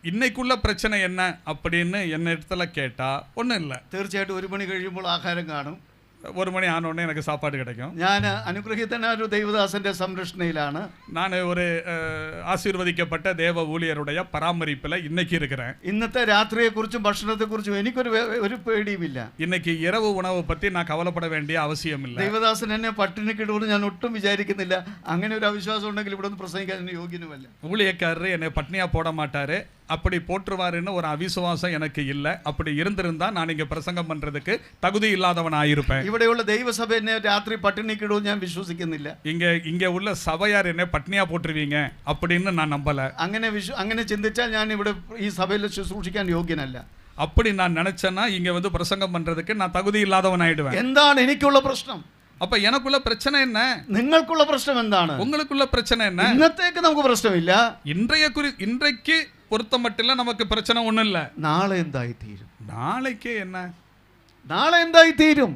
இன்னைக்குள்ள பிரச்சனை என்ன அப்படின்னு என்ன இடத்துல கேட்டா ஒன்றும் இல்லை. തീർച്ചയായിട്ടും 1 മണി കഴിയുമ്പോൾ ആഹാരം കാണും. 1 மணி ஆனோடனே எனக்கு சாப்பாடு கிடைக்கும். ഞാൻ അനുഗ്രഹീതനായ ഒരു ദൈവദാസന്റെ സംരക്ഷണയിലാണ്. நான் ஒரு ஆசீர்வதிக்கப்பட்ட தேவ ஊழியருடைய பராமரிப்பில் இன்னைக்கு இருக்கிறேன். ഇന്നത്തെ രാത്രിയെക്കുറിച്ചും ഭക്ഷണത്തെക്കുറിച്ചും എനിക്കൊരു പേടിയുമില്ല. இன்னைக்கு இரவு உணவை பற்றி நான் கவலைப்பட வேண்டிய அவசியம் இல்லை. ദൈവദാസൻ എന്നെ പട്ടിണിക്കിടുമെന്ന് ഞാൻ ഒട്ടും വിചാരിക്കുന്നില്ല. അങ്ങനെ ഒരു അവിശ്വാസം ഉണ്ടെങ്കിൽ ഇവിടെ നിന്ന് പ്രസംഗിക്കാൻ യോഗ്യനുമല്ല. ஊழியக்காரர் என்னை பட்னியா போட மாட்டாரு, அப்படி போற்றுவாருன்னு ஒரு அவிசுவாசம் எனக்கு இல்லை. அப்படி இருந்திருந்தா நான் இங்கே பிரசங்கம் பண்றதுக்கு தகுதி இல்லாதவன் ஆயிருப்பேன். ഇവിടെയുള്ള ദൈവസഭ എന്നെ രാത്രി പട്ടിണിക്കിടുമെന്ന് ഞാൻ വിശ്വസിക്കുന്നില്ല. இங்கே உள்ள சபையார் என்னை பட்னியா போட்டுருவீங்க அப்படின்னு நான் நம்பல. അങ്ങനെ ചിന്തിച്ചാൽ ഞാൻ ഇവിടെ ഈ സഭയിൽ ശുശ്രൂഷിക്കാൻ യോഗ്യനല്ല. அப்படி நான் நினைச்சேன்னா இங்க வந்து பிரசங்கம் பண்றதுக்கு நான் தகுதி இல்லாதவன் ஆயிடுவேன். എന്താണ് എനിക്കുള്ള പ്രശ്നം? அப்ப எனக்குள்ள பிரச்சனை என்ன? നിങ്ങൾക്കുള്ള പ്രശ്നം എന്താണ്? உங்களுக்குள்ள பிரச்சனை என்ன? ഇന്നത്തേക്ക് നമുക്ക് പ്രശ്നമില്ല. இன்றைக்கு பொறுத்த மட்டும் நமக்கு பிரச்சனை ஒண்ணும் இல்ல. നാളെ എന്തായി തീരും? நாளைக்கு என்ன? നാളെ എന്തായി തീരും?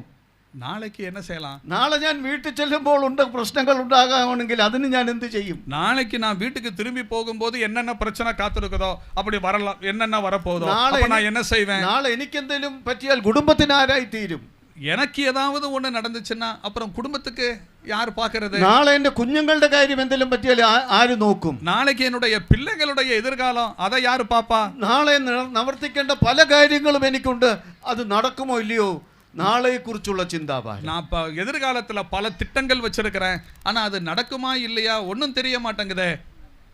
நாளைக்கு என்ன செய்யலாம்? നാളെ ഞാൻ വീട്ടിൽ ചെല്ലുമ്പോൾ പ്രശ്നങ്ങൾ ഉണ്ടാകാമെങ്കിൽ അതിന് ഞാൻ എന്ത് ചെയ്യും? நாளைக்கு நான் வீட்டுக்கு திரும்பி போகும்போது என்னென்ன பிரச்சனை காத்திருக்குதோ அப்படி வரலாம், என்னென்ன வரப்போதோ நாளை அப்ப நான் என்ன செய்வேன்? നാളെ എനിക്ക് എന്തെങ്കിലും പറ്റിയാൽ കുടുംബത്തിന് ആരായി തീരും? எனக்கு ஏதாவது ஒண்ணு நடந்துச்சுன்னா அப்புறம் குடும்பத்துக்கு யார் பார்க்கிறது? നാളെ എൻ്റെ കുഞ്ഞുങ്ങളുടെ കാര്യം എന്തെങ്കിലും പറ്റിയാൽ ആര് നോക്കും? நாளைக்கு என்னுடைய பிள்ளைகளுடைய எதிர்காலம் அதை யார் பாப்பா? നാളെ നിവർത്തിക്കേണ്ട പല കാര്യങ്ങളും എനിക്കുണ്ട്. അത് നടക്കുമോ ഇല്ലയോ? നാളെക്കുറിച്ചുള്ള ചിന്താഭാരം. நான் இப்போ எதிர்காலத்துல பல திட்டங்கள் வச்சிருக்கிறேன், ஆனா அது நடக்குமா இல்லையா ஒன்றும் தெரிய மாட்டேங்குதே.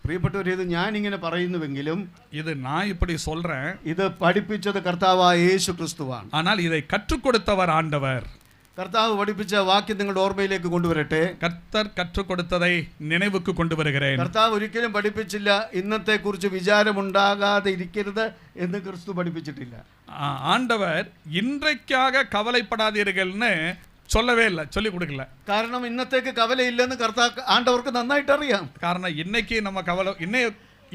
പ്രിയപ്പെട്ടവരെ, ഇത് ഞാൻ ഇങ്ങനെ പറയുന്നുവെങ്കിലും இது நான் இப்படி சொல்றேன், ഇത് പഠിപ്പിച്ചത് കർത്താവായ യേശു ക്രിസ്തുവാണ്. ஆனால் இதை கற்றுக் கொடுத்தவர் ஆண்டவர். കർത്താവ് പഠിപ്പിച്ച വാക്യം നിങ്ങളുടെ ഓർമ്മയിലേക്ക് കൊണ്ടുവരട്ടെ. கர்த்தர் கற்றுக் கொடுத்ததை நினைவுக்கு கொண்டு வருகிறேன். കർത്താവ് ഒരിക്കലും പഠിപ്പിച്ചില്ല ഇന്നത്തെ കുറിച്ച് വിചാരമുണ്ടാകാതെ ഇരിക്കരുത് എന്ന് ക്രിസ്തു പഠിപ്പിച്ചിട്ടില്ല. ஆண்டவர் இன்றைக்காக கவலைப்படாதீர்கள்னு சொல்லவே இல்லை, சொல்லி கொடுக்கல. കാരണം ഇന്നത്തേക്ക് കവലയില്ലെന്ന് കർത്താവ് ആണ്ടവർക്ക് നന്നായിട്ട് അറിയാം. കാരണം இன்னைக்கு நம்ம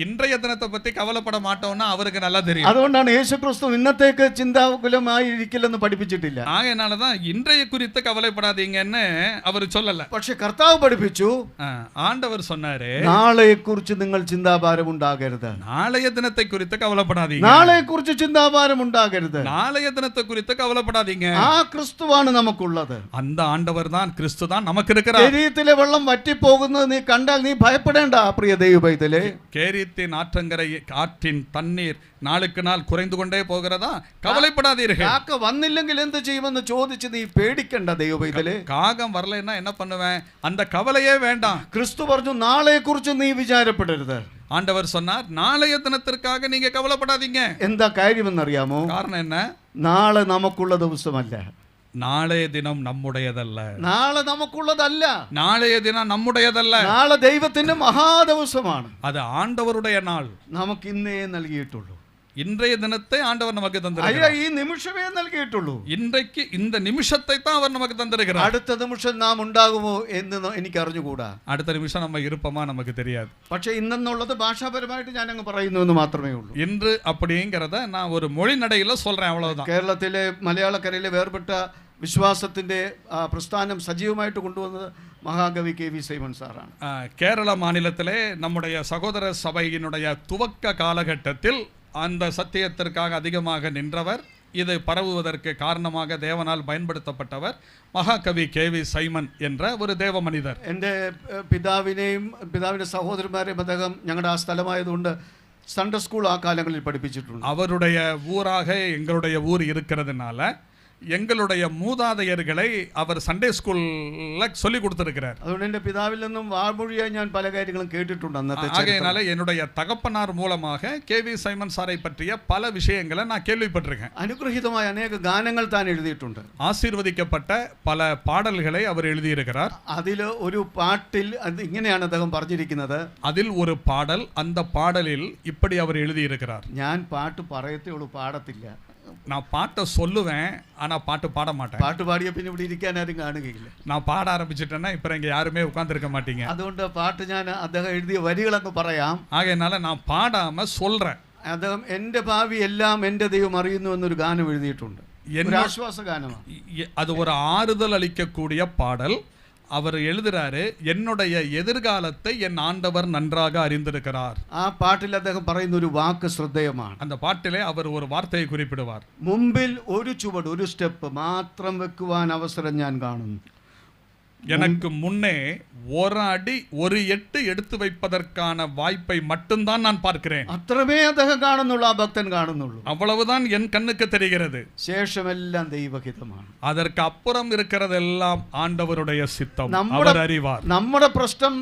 இன்றைய தினத்தை பத்தி கவலைப்பட மாட்டோம்னா அவருக்கு நல்லா தெரியும். അതുകൊണ്ടാണ് യേശുക്രിസ്തു ഇന്നത്തേക്ക് ചിന്താകുലമായി ഇരിക്കില്ലെന്ന് പഠിപ്പിച്ചിട്ടില്ല. ஆகையினாலதான் இன்றைய குறித்து கவலைப்படாதீங்கன்னு அவர் சொல்லல. പക്ഷെ കർത്താവ് പഠിപ്പിച്ചു, ஆண்டவர் சொன்னாரு, നാളെയെ കുറിച്ച് നിങ്ങൾ ചിന്താഭാരം ഉണ്ടാകരുത്. நாளைய தினத்தை குறித்து கவலைப்படாதீங்க. നാളെയെ കുറിച്ച് ചിന്താഭാരം ഉണ്ടാകരുത്. நாளைய தினத்தை குறித்து கவலைப்படாதீங்க. ആ ക്രിസ്തുവാണ് നമുക്കുള്ളത്. அந்த ஆண்டவர் தான், கிறிஸ்து தான் நமக்கு இருக்கிறார். ശരീരത്തിലെ വെള്ളം വറ്റിപ്പോകുന്നത് നീ കണ്ടാൽ നീ ഭയപ്പെടേണ്ട പ്രിയ ദൈവപൈതലേ. ஆற்றங்கரை ஆற்றின் தண்ணீர் நாளுக்கு நாள் குறைந்து கொண்டே போகிறதா? கவலைப்படாதீர்கள். കാക്ക വന്നില്ലെങ്കിൽ എന്ത് ചെയ്യുമെന്ന് ചോദിച്ച് നീ പേടിക്കണ്ട ദൈവപൈതലേ. காகம் வரலைன்னா என்ன பண்ணுவேன்? அந்த கவலையே வேண்டாம். ക്രിസ്തു പറഞ്ഞു നാളെയെ കുറിച്ച് നീ വിചാരപ്പെടരുത്. ஆண்டவர் சொன்னார், நாளைய தினத்திற்காக நீங்க கவலைப்படாதீங்க. എന്താ കാര്യമെന്നറിയാമോ? காரணம் என்ன? നാളെ നമുക്കുള്ള ദിവസമല്ല. நாளைய தினம் நம்முடையதல்ல. നാളെ നമുക്കുള്ളതല്ല. நாளைய தினம் நம்முடையதல்ல. നാളെ ദൈവത്തിന്റെ മഹാദിവസമാണ്. அது ஆண்டவருடைய நாள். നമുക്ക് ഇന്നേ നൽകിയിട്ടുള്ളൂ. இன்றைய தினத்தை ஆண்டவர் நமக்கு അയ്യോ, தந்திருக்கிறார். ഈ നിമിഷമേ നൽകിയിട്ടുള്ളൂ. இன்றைக்கு இந்த நிமிஷத்தை தான் அவர் நமக்கு தந்திருக்கிறார். അടുത്ത നിമിഷം നാം ഉണ്ടാകുമോ എന്ന് എനിക്ക് അറിഞ്ഞുകൂടാ. அடுத்த நிமிஷம் நம்ம இருப்போமா நமக்கு தெரியாது. പക്ഷെ ഇന്നെന്നുള്ളത് ഭാഷാപരമായിട്ട് ഞാൻ അങ്ങ് പറയുന്നു എന്ന് മാത്രമേ ഉള്ളൂ. இன்று அப்படிங்கிறத நான் ஒரு மொழி நடையில சொல்றேன், அவ்வளவுதான். കേരളത്തിലെ മലയാളക്കരയിലെ വേർപെട്ട വിശ്വാസത്തിന്റെ പ്രസ്ഥാനം സജീവമായിട്ട് കൊണ്ടുവന്നത് മഹാകവി KV സൈമൺ സാറാണ്. கேரள மாநிலத்திலே நம்முடைய சகோதர சபையினுடைய துவக்க காலகட்டத்தில் அந்த சத்தியத்திற்காக அதிகமாக நின்றவர், இது பரவுவதற்கு காரணமாக தேவனால் பயன்படுத்தப்பட்டவர் மகாகவி KV സൈമൺ என்ற ஒரு தேவ மனிதர். എൻ്റെ പിതാവിൻ്റെ സഹോദരന്മാരെയും അദ്ദേഹം ഞങ്ങളുടെ ആ സ്ഥലമായതുകൊണ്ട് സൺഡേ സ്കൂൾ ആ കാലങ്ങളിൽ പഠിപ്പിച്ചിട്ടുണ്ട്. அவருடைய ஊராக எங்களுடைய ஊர் இருக்கிறதுனால எங்களுடைய மூதாதையர்களை அவர் சண்டே ஸ்கூல்ல சொல்லி கொடுத்திருக்கிறார். അതുകൊണ്ട് എൻ്റെ പിതാവിൽ നിന്നും വാമൊഴിയായി ഞാൻ പല കാര്യങ്ങളും കേട്ടിട്ടുണ്ട്. അന്നത്തെ ஆகையினால என்னுடைய தகப்பனார் மூலமாக KV സൈമൺ சாரை பற்றிய பல விஷயங்களை நான் கேள்விப்பட்டிருக்கேன். അനുഗ്രഹീതമായ അനേക ഗാനങ്ങൾ താൻ എഴുതിയിട്ടുണ്ട്. ஆசீர்வதிக்கப்பட்ட பல பாடல்களை அவர் எழுதியிருக்கிறார். അതിൽ ഒരു പാട്ടിൽ അത് ഇങ്ങനെയാണ് അദ്ദേഹം പറഞ്ഞിരിക്കുന്നത്. அதில் ஒரு பாடல், அந்த பாடலில் இப்படி அவர் எழுதியிருக்கிறார். ഞാൻ പാട്ട് പറയത്തേ ഉള്ളൂ, പാടത്തില്ല. நான் பாட்டை சொல்லுவேன், ஆனா பாட்டு பாட மாட்டேன். പാട്ട് പാടിയ പിന്നെ ഇവിടെ ഇരിക്കാൻ ആരും കാണുകയില്ല. நான் பாட ஆரம்பிச்சிட்டேன்னா இப்ப இங்க யாருமே உட்கார்ந்திருக்க மாட்டீங்க. അതുകൊണ്ട് പാട്ട് ഞാൻ അദ്ദേഹം എഴുതിയ വരികളങ്ങ് പറയാം. ஆகையினால நான் பாடாம சொல்றேன். അദ്ദേഹം എൻ്റെ ഭാവി എല്ലാം എൻ്റെ ദൈവം അറിയുന്നു എന്നൊരു ഗാനം എഴുതിയിട്ടുണ്ട്. ഒരു ആശ്വാസ ഗാനമാണ്. அது ஒரு ஆறுதல் அளிக்கக்கூடிய பாடல். அவர் எழுதுறாரு, என்னுடைய எதிர்காலத்தை என் ஆண்டவர் நன்றாக அறிந்திருக்கிறார். ആ പാട്ടിൽ അദ്ദേഹം പറയുന്ന ഒരു വാക്ക് ശ്രദ്ധേയമാണ്. அந்த பாட்டிலே அவர் ஒரு வார்த்தையை குறிப்பிடுவார். മുമ്പിൽ ഒരു ചുവട്, ഒരു സ്റ്റെപ്പ് മാത്രം വെക്കുവാൻ അവസരം ഞാൻ കാണുന്നു. எனக்கு முன்னே ஒரு அடி ஒரு எட்டு எடுத்து வைப்பதற்கான வாய்ப்பை மட்டும்தான் நான் பார்க்கிறேன். അത്രമേ അദ്ദേഹം കാണുന്നുള്ളൂ, ആ ഭക്തൻ കാണുന്നുള്ളൂ. அவ்வளவுதான் என் கண்ணுக்கு தெரிகிறது. ശേഷമെല്ലാം ദൈവഹിതമാണ്. அதற்கு அப்புறம் இருக்கிறதெல்லாம் ஆண்டவருடைய சித்தம், அவர் அறிவார். നമ്മുടെ പ്രശ്നം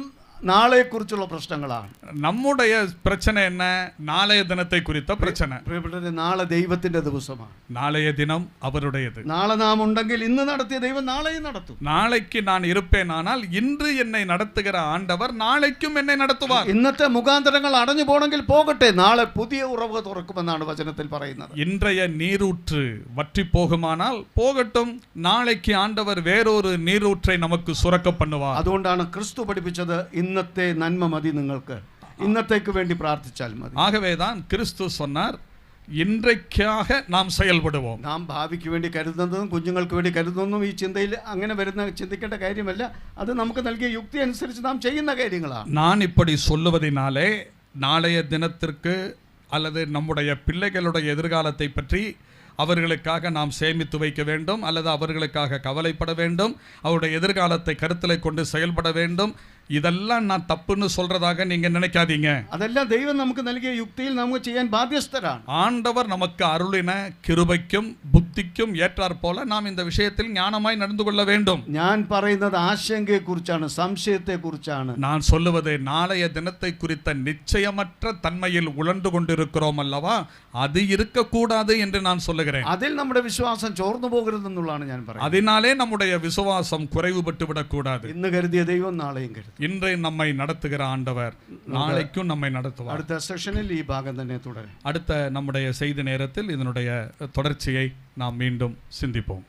നാളെക്കുറിച്ചുള്ള പ്രശ്നങ്ങളാണ്. நம்முடைய பிரச்சனை என்ன? நாளைய தினத்தை குறித்த பிரச்சனை. പ്രിയപ്പെട്ടവരെ, നാളെ ദൈവത്തിന്റെ ദിവസമാണ്. நாளைய தினம் அவருடையது. നാളെ നാം ഉണ്ടെങ്കിൽ ഇന്ന് നടത്തിയ ദൈവം നാളെയും നടത്തും. நாளைக்கு நான் இருப்பேனானால் இன்று என்னை நடத்துகிற ஆண்டவர் நாளைக்கும் என்னை நடத்துவார். ഇന്നത്തെ മുഖാന്തരങ്ങൾ അടഞ്ഞു പോകണമെങ്കിൽ പോകട്ടെ, നാളെ പുതിയ ഉറവ് തുറക്കുമെന്നാണ് വചനത്തിൽ പറയുന്നത്. இன்றைய நீரூற்று வற்றி போகுமானால் போகட்டும், நாளைக்கு ஆண்டவர் வேறொரு நீரூற்றை நமக்கு சுரக்க பண்ணுவார். അതുകൊണ്ടാണ് ക്രിസ്തു പഠിപ്പിച്ചത്, ഇന്നത്തെ നന്മ മതി നിങ്ങൾക്ക്, ഇന്നത്തേക്ക് വേണ്ടി പ്രാർത്ഥിച്ചാൽ മതി. ஆகவேதான் கிறிஸ்து சொன்னார், இன்றைக்காக நாம் செயல்படுவோம். നാം ഭാവിക്ക് വേണ്ടി കരുതുന്നതും കുഞ്ഞുങ്ങൾക്ക് വേണ്ടി കരുതുന്നതും ഈ ചിന്തയിൽ അങ്ങനെ ചിന്തിക്കേണ്ട കാര്യമല്ല. അത് നമുക്ക് നൽകിയ യുക്തി അനുസരിച്ച് നാം ചെയ്യുന്ന കാര്യങ്ങളാണ്. நான் இப்படி சொல்லுவதினாலே நாளைய தினத்திற்கு அல்லது நம்முடைய பிள்ளைகளுடைய எதிர்காலத்தை பற்றி அவர்களுக்காக நாம் சேமித்து வைக்க வேண்டும் அல்லது அவர்களுக்காக கவலைப்பட வேண்டும், அவருடைய எதிர்காலத்தை கருத்தில் கொண்டு செயல்பட வேண்டும் இதெல்லாம் நான் தப்புன்னு சொல்றதாக நீங்க நினைக்காதீங்க. അതെല്ലാം ദൈവം നമുക്ക് നൽകിയ യുക്തിയിൽ നമുക്ക് ചെയ്യാൻ ബാധ്യസ്ഥരാണ്. ஆண்டவர் நமக்கு அருளின கிருபைக்கும் புத்திக்கும் ஏற்றாற் போல நாம் இந்த விஷயத்தில் ஞானமாய் நடந்து கொள்ள வேண்டும். ഞാൻ പറയുന്നത് ആശങ്കയെക്കുറിച്ചാണ്, സംശയത്തെക്കുറിച്ചാണ്. நான் சொல்லுவது நாளைய தினத்தை குறித்த நிச்சயமற்ற தன்மையில் உழண்டு கொண்டிருக்கிறோம் அல்லவா, அது இருக்கக்கூடாது என்று நான் சொல்லுகிறேன். അതിൽ നമ്മുടെ വിശ്വാസം ചോർന്നു പോകരുതെന്നുള്ളതാണ് ഞാൻ പറയുന്നത്. அதனாலே நம்முடைய விசுவாசம் குறைவுபட்டு விடக்கூடாது. ഇന്ന് കരുതിയ ദൈവം നാളെയും കരുതും. இன்றை நம்மை நடத்துகிற ஆண்டவர் நாளைக்கும் நம்மை நடத்துவார். അടുത്ത സെഷനിൽ ഈ ഭാഗം തന്നെ തുടരും. அடுத்த நம்முடைய செய்தி நேரத்தில் இதனுடைய தொடர்ச்சியை நாம் மீண்டும் சிந்திப்போம்.